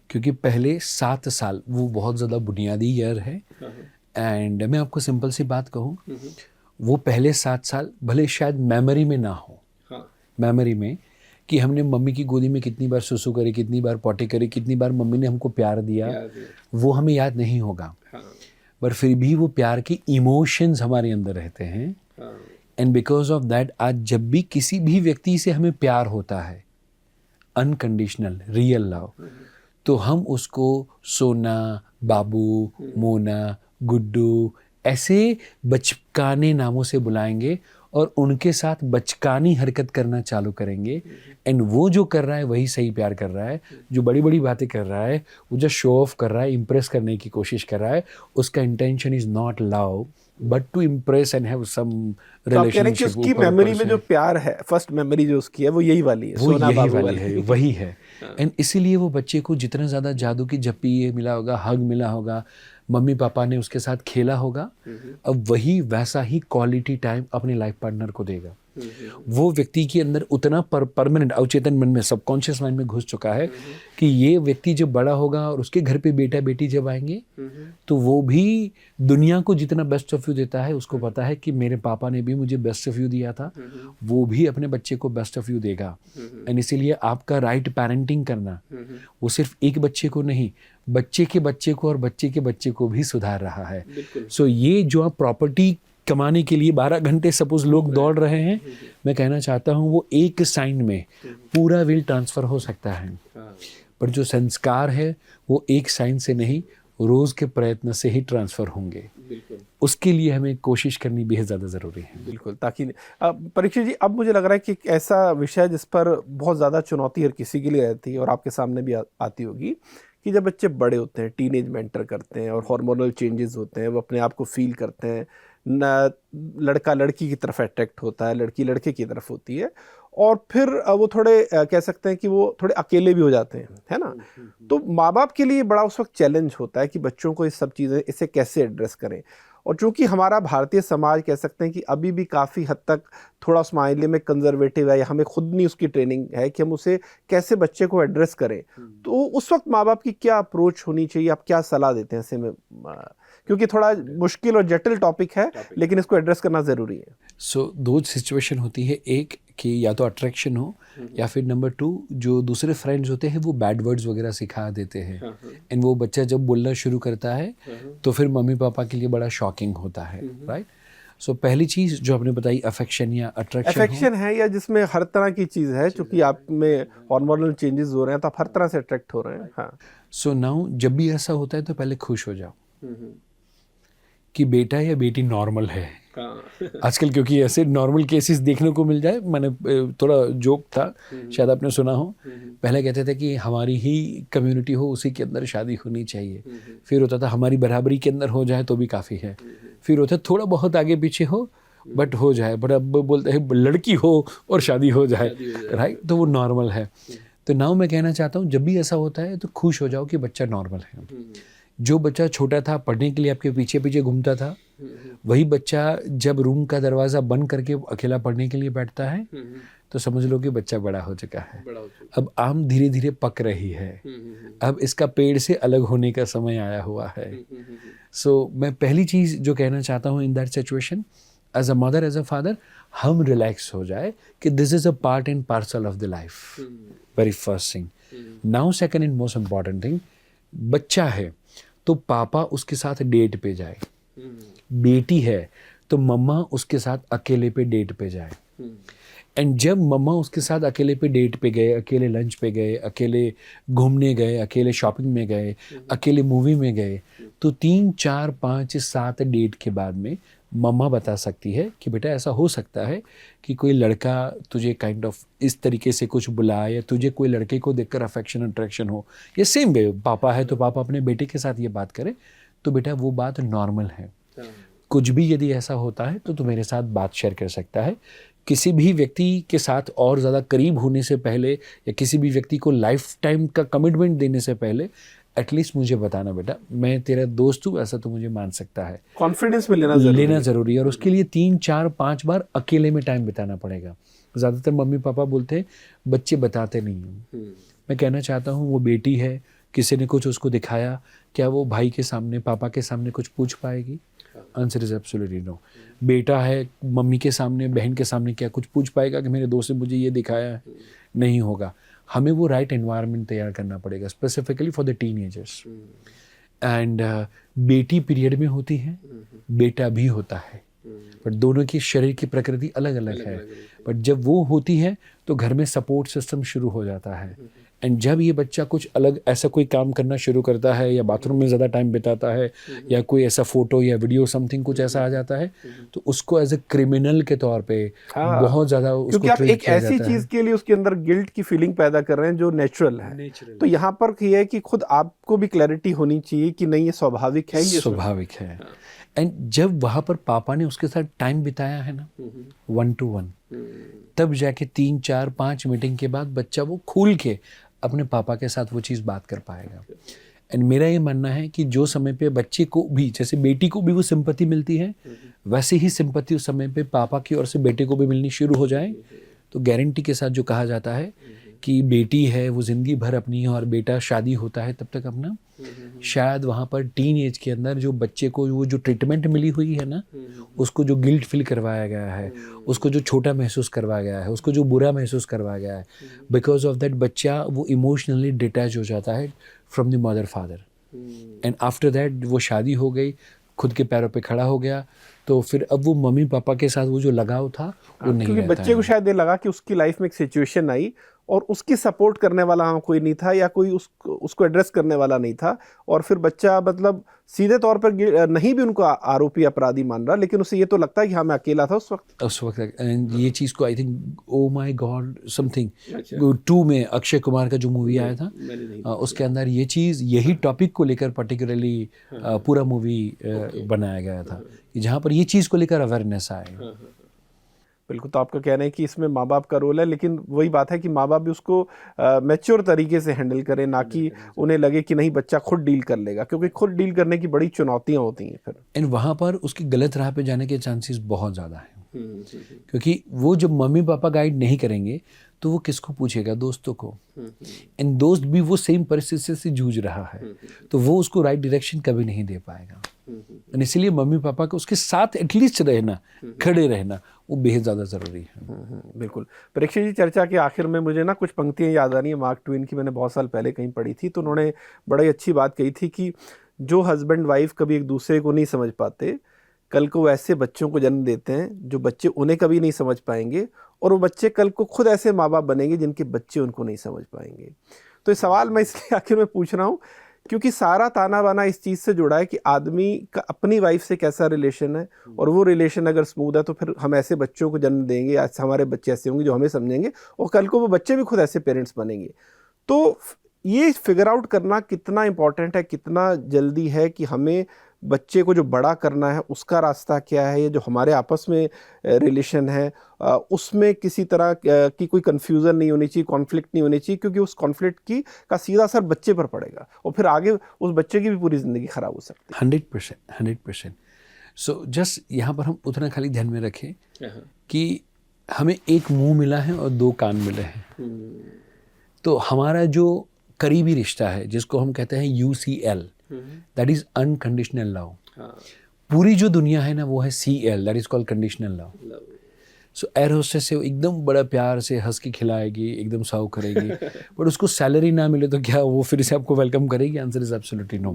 क्योंकि पहले 7 साल वो बहुत ज़्यादा बुनियादी ईयर है। एंड मैं आपको सिंपल सी बात कहूँ, वो पहले 7 साल भले शायद मेमोरी में ना हो, मेमोरी में कि हमने मम्मी की गोदी में कितनी बार सुसु करी, कितनी बार पॉटी करी, कितनी बार मम्मी ने हमको प्यार दिया, वो हमें याद नहीं होगा, पर फिर भी वो प्यार की इमोशंस हमारे अंदर रहते हैं। एंड बिकॉज ऑफ दैट, आज जब भी किसी भी व्यक्ति से हमें प्यार होता है, अनकंडीशनल रियल लव, तो हम उसको सोना, बाबू, मोना, गुड्डू ऐसे बचकाने नामों से बुलाएंगे और उनके साथ बचकानी हरकत करना चालू करेंगे। एंड वो जो कर रहा है वही सही प्यार कर रहा है। जो बड़ी बड़ी बातें कर रहा है, वो जो शो ऑफ कर रहा है, इम्प्रेस करने की कोशिश कर रहा है, उसका intention is not love but to impress and have some relationship. उसकी मेमोरी में जो प्यार है, फर्स्ट मेमोरी जो उसकी है, वो यही वाली है, वो यही वाली है, वही है। एंड इसीलिए वो बच्चे को जितना ज़्यादा जादू की झप्पी मिला होगा, हग मिला होगा, मम्मी पापा ने उसके साथ खेला होगा, अब वही वैसा ही क्वालिटी टाइम अपने लाइफ पार्टनर को देगा। वो व्यक्ति के अंदर उतना परमानेंट अवचेतन मन में, सबकॉन्शियस माइंड में घुस चुका है कि ये व्यक्ति जब बड़ा होगा और उसके घर पे बेटा बेटी जब आएंगे तो वो भी दुनिया को जितना बेस्ट ऑफ यू देता है, उसको पता है कि मेरे पापा ने भी मुझे बेस्ट ऑफ यू दिया था, वो भी अपने बच्चे को बेस्ट ऑफ यू देगा। एंड इसीलिए आपका राइट पेरेंटिंग करना वो सिर्फ एक बच्चे को नहीं, बच्चे के बच्चे को और बच्चे के बच्चे को भी सुधार रहा है। सो ये जो आप प्रॉपर्टी कमाने के लिए 12 घंटे सपोज लोग दौड़ रहे हैं, मैं कहना चाहता हूँ वो एक साइन में पूरा विल ट्रांसफर हो सकता है, पर जो संस्कार है वो एक साइन से नहीं, रोज के प्रयत्न से ही ट्रांसफर होंगे। उसके लिए हमें कोशिश करनी बेहद ज़्यादा ज़रूरी है। बिल्कुल, ताकि परीक्षित जी, अब मुझे लग रहा है कि एक ऐसा विषय जिस पर बहुत ज़्यादा चुनौती हर किसी के लिए रहती है और आपके सामने भी आती होगी, कि जब बच्चे बड़े होते हैं, टीनेज में एंटर करते हैं और हार्मोनल चेंजेस होते हैं, वो अपने आप को फील करते हैं, न लड़का लड़की की तरफ अट्रैक्ट होता है, लड़की लड़के की तरफ होती है, और फिर वो थोड़े कह सकते हैं कि वो थोड़े अकेले भी हो जाते हैं, है ना। तो माँ बाप के लिए बड़ा उस वक्त चैलेंज होता है कि बच्चों को ये सब चीज़ें, इसे कैसे एड्रेस करें। और चूंकि हमारा भारतीय समाज कह सकते हैं कि अभी भी काफ़ी हद तक थोड़ा उस मायने में कंजर्वेटिव है, या हमें खुद नहीं उसकी ट्रेनिंग है कि हम उसे कैसे बच्चे को एड्रेस करें, तो उस वक्त माँ बाप की क्या अप्रोच होनी चाहिए, आप क्या सलाह देते हैं ऐसे में? क्योंकि थोड़ा मुश्किल और जटिल टॉपिक है, लेकिन इसको एड्रेस करना ज़रूरी है। सो दो सिचुएशन होती है, एक कि या तो अट्रैक्शन हो, या फिर नंबर 2 जो दूसरे फ्रेंड्स होते हैं वो बैड वर्ड्स वगैरह सिखा देते हैं, एंड वो बच्चा जब बोलना शुरू करता है तो फिर मम्मी पापा के लिए बड़ा शॉकिंग होता है, राइट। सो पहली चीज़ जो आपने बताई अफेक्शन या अट्रैक्शन है, या जिसमें हर तरह की चीज़ है, चूंकि आप में हार्मोनल चेंजेस हो रहे हैं तो आप हर तरह से अट्रैक्ट हो रहे हैं। हाँ, सो नाउ जब भी ऐसा होता है तो पहले खुश हो जाओ कि बेटा या बेटी नॉर्मल है। आजकल क्योंकि ऐसे नॉर्मल केसेस देखने को मिल जाए, मैंने थोड़ा जोक था, शायद आपने सुना हो, पहले कहते थे कि हमारी ही कम्युनिटी हो उसी के अंदर शादी होनी चाहिए, फिर होता था हमारी बराबरी के अंदर हो जाए तो भी काफ़ी है, फिर होता है थोड़ा बहुत आगे पीछे हो बट हो जाए, बट अब बोलते हैं लड़की हो और शादी हो जाए, राइट, तो वो नॉर्मल है। तो नाउ मैं कहना चाहता हूँ जब भी ऐसा होता है तो खुश हो जाओ कि बच्चा नॉर्मल है। जो बच्चा छोटा था, पढ़ने के लिए आपके पीछे पीछे घूमता था, वही बच्चा जब रूम का दरवाज़ा बंद करके अकेला पढ़ने के लिए बैठता है तो समझ लो कि बच्चा बड़ा हो चुका है। अब आम धीरे धीरे पक रही है, अब इसका पेड़ से अलग होने का समय आया हुआ है। सो मैं पहली चीज़ जो कहना चाहता हूँ in that situation, as a mother, as a father, हम रिलैक्स हो जाए कि this is a part and parcel of the life, very first thing. Now second and most important thing, बच्चा है तो पापा उसके साथ डेट पे जाए, बेटी है तो मम्मा उसके साथ अकेले पे डेट पे जाए। एंड जब मम्मा उसके साथ अकेले पे डेट पे गए, अकेले लंच पे गए, अकेले घूमने गए, अकेले शॉपिंग में गए, अकेले मूवी में गए, तो 3, 4, 5, 7 डेट के बाद में मम्मा बता सकती है कि बेटा ऐसा हो सकता है कि कोई लड़का तुझे काइंड ऑफ इस तरीके से कुछ बुलाए, या तुझे कोई लड़के को देखकर अफेक्शन अट्रैक्शन हो, या सेम वे पापा है तो पापा अपने बेटे के साथ ये बात करे, तो बेटा वो बात नॉर्मल है। कुछ भी यदि ऐसा होता है तो तू मेरे साथ बात शेयर कर सकता है। किसी भी व्यक्ति के साथ और ज़्यादा करीब होने से पहले, या किसी भी व्यक्ति को लाइफ टाइम का कमिटमेंट देने से पहले एटलीस्ट मुझे बताना, बेटा मैं तेरा दोस्त हूँ, ऐसा तो मुझे मान सकता है। कॉन्फिडेंस में लेना ज़रूरी है, और उसके लिए 3, 4, 5 बार अकेले में टाइम बिताना पड़ेगा। ज़्यादातर मम्मी पापा बोलते हैं बच्चे बताते नहीं हैं। मैं कहना चाहता हूँ वो बेटी है, किसी ने कुछ उसको दिखाया, क्या वो भाई के सामने, पापा के सामने कुछ पूछ पाएगी? Answer is absolutely no. बेटा है, मम्मी के सामने, बहन के सामने क्या कुछ पूछ पाएगा कि मेरे दोस्त ने मुझे ये दिखाया है? नहीं होगा। हमें वो राइट एनवायरनमेंट तैयार करना पड़ेगा specifically for the teenagers. And बेटी पीरियड में होती है, बेटा भी होता है, बट दोनों की शरीर की प्रकृति अलग अलग है। बट जब वो होती है तो घर में सपोर्ट सिस्टम शुरू हो जाता है। एंड जब ये बच्चा कुछ अलग ऐसा कोई काम करना शुरू करता है, या बाथरूम में ज़्यादा टाइम बिताता है, या कोई ऐसा फोटो या वीडियो समथिंग कुछ ऐसा आ जाता है, तो उसको एज ए क्रिमिनल के तौर पे बहुत ज़्यादा उसको क्योंकि आप एक ऐसी चीज़ के लिए उसके अंदर गिल्ट की फीलिंग पैदा कर रहे हैं जो नेचुरल है। तो यहाँ पर ये है कि खुद आपको भी क्लैरिटी होनी चाहिए कि नहीं, ये स्वाभाविक है, ये स्वाभाविक है। एंड जब वहाँ पर पापा ने उसके साथ टाइम बिताया है ना 1 to 1, तब जाके 3, 4, 5 मीटिंग के बाद बच्चा वो खुल के अपने पापा के साथ वो चीज़ बात कर पाएगा। एंड मेरा ये मानना है कि जो समय पे बच्चे को भी, जैसे बेटी को भी वो सिंपैथी मिलती है, वैसे ही सिंपैथी उस समय पे पापा की ओर से बेटे को भी मिलनी शुरू हो जाए, तो गारंटी के साथ जो कहा जाता है कि बेटी है वो ज़िंदगी भर अपनी, और बेटा शादी होता है तब तक अपना, शायद वहाँ पर टीन एज के अंदर जो बच्चे को वो जो ट्रीटमेंट मिली हुई है ना, उसको जो गिल्ट फील करवाया गया है, उसको जो छोटा महसूस करवाया गया है, उसको जो बुरा महसूस करवाया गया है, बिकॉज ऑफ दैट बच्चा वो इमोशनली डिटैच हो जाता है from the mother father. And after that वो शादी हो गई, खुद के पैरों पे खड़ा हो गया, तो फिर अब वो मम्मी पापा के साथ वो जो लगाव था वो नहीं क्योंकि रहता बच्चे को शायद ये लगा कि उसकी लाइफ में एक सिचुएशन आई और उसकी सपोर्ट करने वाला हाँ कोई नहीं था, या कोई उसको एड्रेस करने वाला नहीं था, और फिर बच्चा मतलब सीधे तौर पर नहीं भी उनको आरोपी अपराधी मान रहा, लेकिन उसे ये तो लगता है कि हाँ मैं अकेला था उस वक्त। एंड ये चीज़ को I think oh my god something 2 में अक्षय कुमार का जो मूवी आया था, उसके अंदर ये चीज़, यही टॉपिक को लेकर पर्टिकुलरली पूरा मूवी बनाया गया था, कि जहाँ पर ये चीज़ को लेकर अवेयरनेस आए। बिल्कुल, तो आपका कहना है कि इसमें माँ बाप का रोल है, लेकिन वही बात है कि माँ बाप भी उसको मैच्योर तरीके से हैंडल करें, ना कि उन्हें लगे कि नहीं बच्चा खुद डील कर लेगा, क्योंकि खुद डील करने की बड़ी चुनौतियाँ होती हैं फिर। एंड वहाँ पर उसकी गलत राह पे जाने के चांसेस बहुत ज़्यादा हैं, क्योंकि वो जब मम्मी पापा गाइड नहीं करेंगे तो वो किसको पूछेगा? दोस्तों को। एंड दोस्त भी वो सेम परिस्थिति से जूझ रहा है, तो वो उसको राइट डायरेक्शन कभी नहीं दे पाएगा। और इसीलिए मम्मी पापा को उसके साथ एटलीस्ट रहना, खड़े रहना, वो बेहद ज़्यादा ज़रूरी है। बिल्कुल। परीक्षित जी, चर्चा के आखिर में मुझे ना कुछ पंक्तियाँ याद आ रही हैं मार्क ट्वेन की, मैंने बहुत साल पहले कहीं पढ़ी थी, तो उन्होंने बड़ी अच्छी बात कही थी कि जो हस्बैंड वाइफ कभी एक दूसरे को नहीं समझ पाते, कल को ऐसे बच्चों को जन्म देते हैं जो बच्चे उन्हें कभी नहीं समझ पाएंगे, और वो बच्चे कल को खुद ऐसे माँ बाप बनेंगे जिनके बच्चे उनको नहीं समझ पाएंगे। तो ये सवाल मैं इसलिए आखिर में पूछ रहा हूँ क्योंकि सारा ताना बाना इस चीज़ से जुड़ा है कि आदमी का अपनी वाइफ से कैसा रिलेशन है, और वो रिलेशन अगर स्मूथ है तो फिर हम ऐसे बच्चों को जन्म देंगे, आज हमारे बच्चे ऐसे होंगे जो हमें समझेंगे, और कल को वो बच्चे भी खुद ऐसे पेरेंट्स बनेंगे। तो ये फिगर आउट करना कितना इम्पोर्टेंट है, कितना जल्दी है कि हमें बच्चे को जो बड़ा करना है उसका रास्ता क्या है, ये जो हमारे आपस में रिलेशन है उसमें किसी तरह की कोई कन्फ्यूज़न नहीं होनी चाहिए, कॉन्फ्लिक्ट नहीं होनी चाहिए, क्योंकि उस कॉन्फ्लिक्ट का सीधा असर बच्चे पर पड़ेगा और फिर आगे उस बच्चे की भी पूरी ज़िंदगी ख़राब हो सकती है। 100%। सो जस्ट यहाँ पर हम उतना खाली ध्यान में रखें कि हमें एक मुंह मिला है और 2 कान मिले हैं। तो हमारा जो करीबी रिश्ता है जिसको हम कहते हैं UCL, that is unconditional love. पूरी जो दुनिया है ना वो है CL, that is called conditional love. So air hostess से एकदम बड़ा प्यार से हंस के खिलाएगी, एकदम सर्व करेगी, बट उसको सैलरी ना मिले तो क्या वो फिर से आपको वेलकम करेगी? Answer is absolutely no.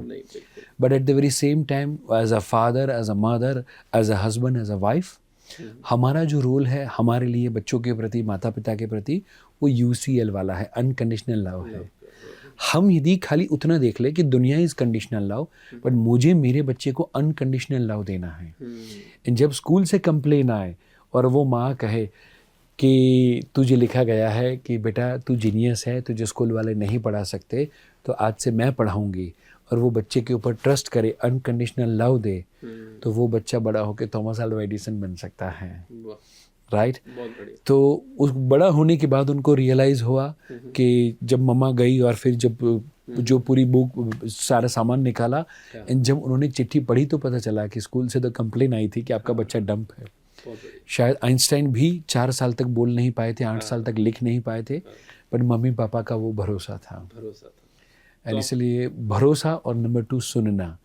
But at the very same time, as a father, as a mother, as a husband, as a wife, हमारा जो रोल है हमारे लिए बच्चों के प्रति, माता पिता के प्रति, वो UCL वाला है, अनकंडीशनल लव है। हम यदि खाली उतना देख ले कि दुनिया इज कंडीशनल लव, बट मुझे मेरे बच्चे को अनकंडीशनल लव देना है। जब स्कूल से कंप्लेन आए और वो माँ कहे कि तुझे लिखा गया है कि बेटा तू जीनियस है, तुझे स्कूल वाले नहीं पढ़ा सकते, तो आज से मैं पढ़ाऊँगी, और वो बच्चे के ऊपर ट्रस्ट करे, अनकंडीशनल लव दे, तो वो बच्चा बड़ा होकर थॉमस अल्वा एडिसन बन सकता है। राइट? तो उस बड़ा होने के बाद उनको रियलाइज़ हुआ कि जब मम्मा गई और फिर जब जो पूरी बुक सारा सामान निकाला, एंड जब उन्होंने चिट्ठी पढ़ी तो पता चला कि स्कूल से तो कंप्लेन आई थी कि आपका बच्चा डंप है। शायद आइंस्टाइन भी 4 साल तक बोल नहीं पाए थे, 8 साल तक लिख नहीं पाए थे, पर मम्मी पापा का वो भरोसा था। एंड इसलिए भरोसा और नंबर 2 सुनना,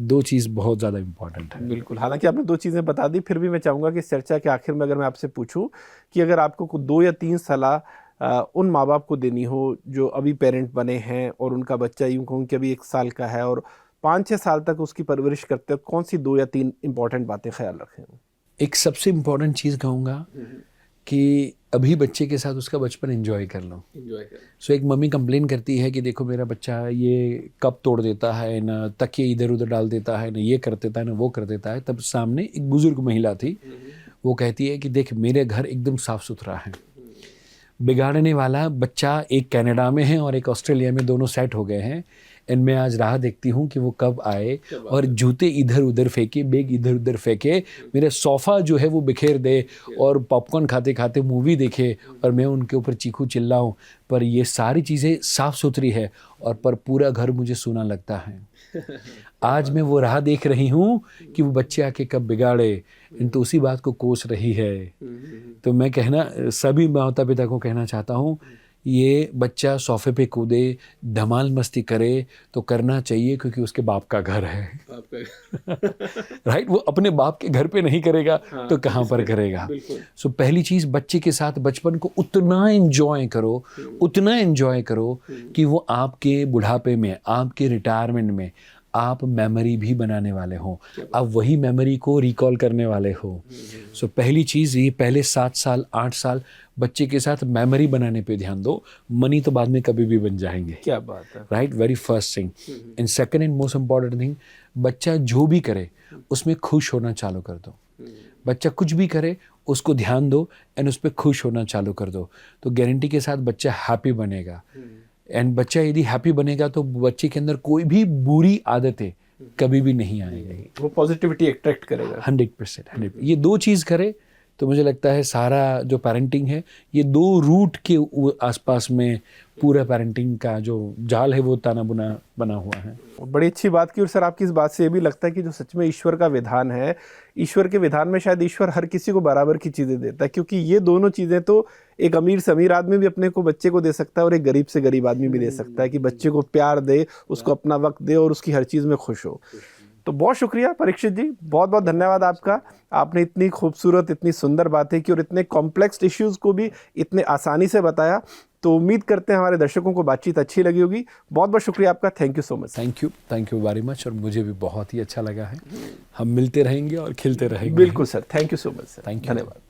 2 चीज़ बहुत ज़्यादा इम्पॉर्टेंट है। बिल्कुल, हालांकि आपने 2 चीज़ें बता दी, फिर भी मैं चाहूँगा कि इस चर्चा के आखिर में अगर मैं आपसे पूछूं कि अगर आपको 2 या 3 सलाह उन माँ बाप को देनी हो जो अभी पेरेंट बने हैं और उनका बच्चा यूँ कहूँ कि अभी 1 साल का है और 5-6 साल तक उसकी परवरिश करते हैं, कौन सी 2 या 3 इंपॉर्टेंट बातें ख्याल रखें? एक सबसे इम्पॉर्टेंट चीज़ कहूँगा कि अभी बच्चे के साथ उसका बचपन एंजॉय कर लो। सो एक मम्मी कंप्लेन करती है कि देखो मेरा बच्चा ये कप तोड़ देता है ना, तकिए इधर उधर डाल देता है ना, ये कर देता है ना, वो कर देता है। तब सामने एक बुजुर्ग महिला थी, वो कहती है कि देख मेरे घर एकदम साफ सुथरा है, बिगाड़ने वाला बच्चा एक कनाडा में है और एक ऑस्ट्रेलिया में, दोनों सेट हो गए हैं, एंड मैं आज राह देखती हूँ कि वो कब आए और जूते इधर उधर फेंके, बैग इधर उधर फेंके, मेरा सोफ़ा जो है वो बिखेर दे और पॉपकॉर्न खाते खाते मूवी देखे और मैं उनके ऊपर चीखूं चिल्लाऊं। पर ये सारी चीज़ें साफ़ सुथरी है और पर पूरा घर मुझे सूना लगता है। आज मैं वो राह देख रही हूँ कि वो बच्चे आके कब बिगाड़े, तो उसी बात को कोस रही है। तो मैं सभी माता पिता को कहना चाहता हूँ, ये बच्चा सोफे पे कूदे, धमाल मस्ती करे तो करना चाहिए, क्योंकि उसके बाप का घर है। राइट, वो अपने बाप के घर पे नहीं करेगा तो कहाँ पर करेगा। सो पहली चीज़, बच्चे के साथ बचपन को उतना एंजॉय करो कि वो आपके बुढ़ापे में, आपके रिटायरमेंट में आप मेमोरी भी बनाने वाले हो, आप वही मेमोरी को रिकॉल करने वाले हो। सो पहली चीज़, ये पहले 7 साल 8 साल बच्चे के साथ मेमोरी बनाने पे ध्यान दो। मनी तो बाद में कभी भी बन जाएंगे। क्या बात है। Right, very first thing. And second and most important thing, बच्चा जो भी करे उसमें खुश होना चालू कर दो। बच्चा कुछ भी करे उसको ध्यान दो एंड उस पर खुश होना चालू कर दो, तो गारंटी के साथ बच्चा हैप्पी बनेगा। एंड बच्चा यदि हैप्पी बनेगा तो बच्चे के अंदर कोई भी बुरी आदतें कभी भी नहीं आएगी। वो पॉजिटिविटी अट्रैक्ट करेगा 100%। ये 2 चीज़ करे तो मुझे लगता है सारा जो पेरेंटिंग है, ये 2 रूट के आसपास में पूरा पेरेंटिंग का जो जाल है वो ताना बुना बना हुआ है। बड़ी अच्छी बात की। और सर, आपकी इस बात से ये भी लगता है कि जो सच में ईश्वर का विधान है, ईश्वर के विधान में शायद ईश्वर हर किसी को बराबर की चीज़ें देता है, क्योंकि ये दोनों चीज़ें तो एक अमीर से अमीर आदमी भी अपने को बच्चे को दे सकता है और एक गरीब से गरीब आदमी भी दे सकता है, कि बच्चे को प्यार दे, उसको अपना वक्त दे और उसकी हर चीज़ में खुश हो। तो बहुत शुक्रिया परीक्षित जी, बहुत बहुत धन्यवाद आपका। आपने इतनी खूबसूरत, इतनी सुंदर बातें की और इतने कॉम्प्लेक्स इश्यूज़ को भी इतने आसानी से बताया। तो उम्मीद करते हैं हमारे दर्शकों को बातचीत अच्छी लगी होगी। बहुत बहुत शुक्रिया आपका। Thank you so much. Thank you very much. और मुझे भी बहुत ही अच्छा लगा है। हम मिलते रहेंगे और खिलते रहेंगे। बिल्कुल sir, thank you so much sir. Thank you. धन्यवाद।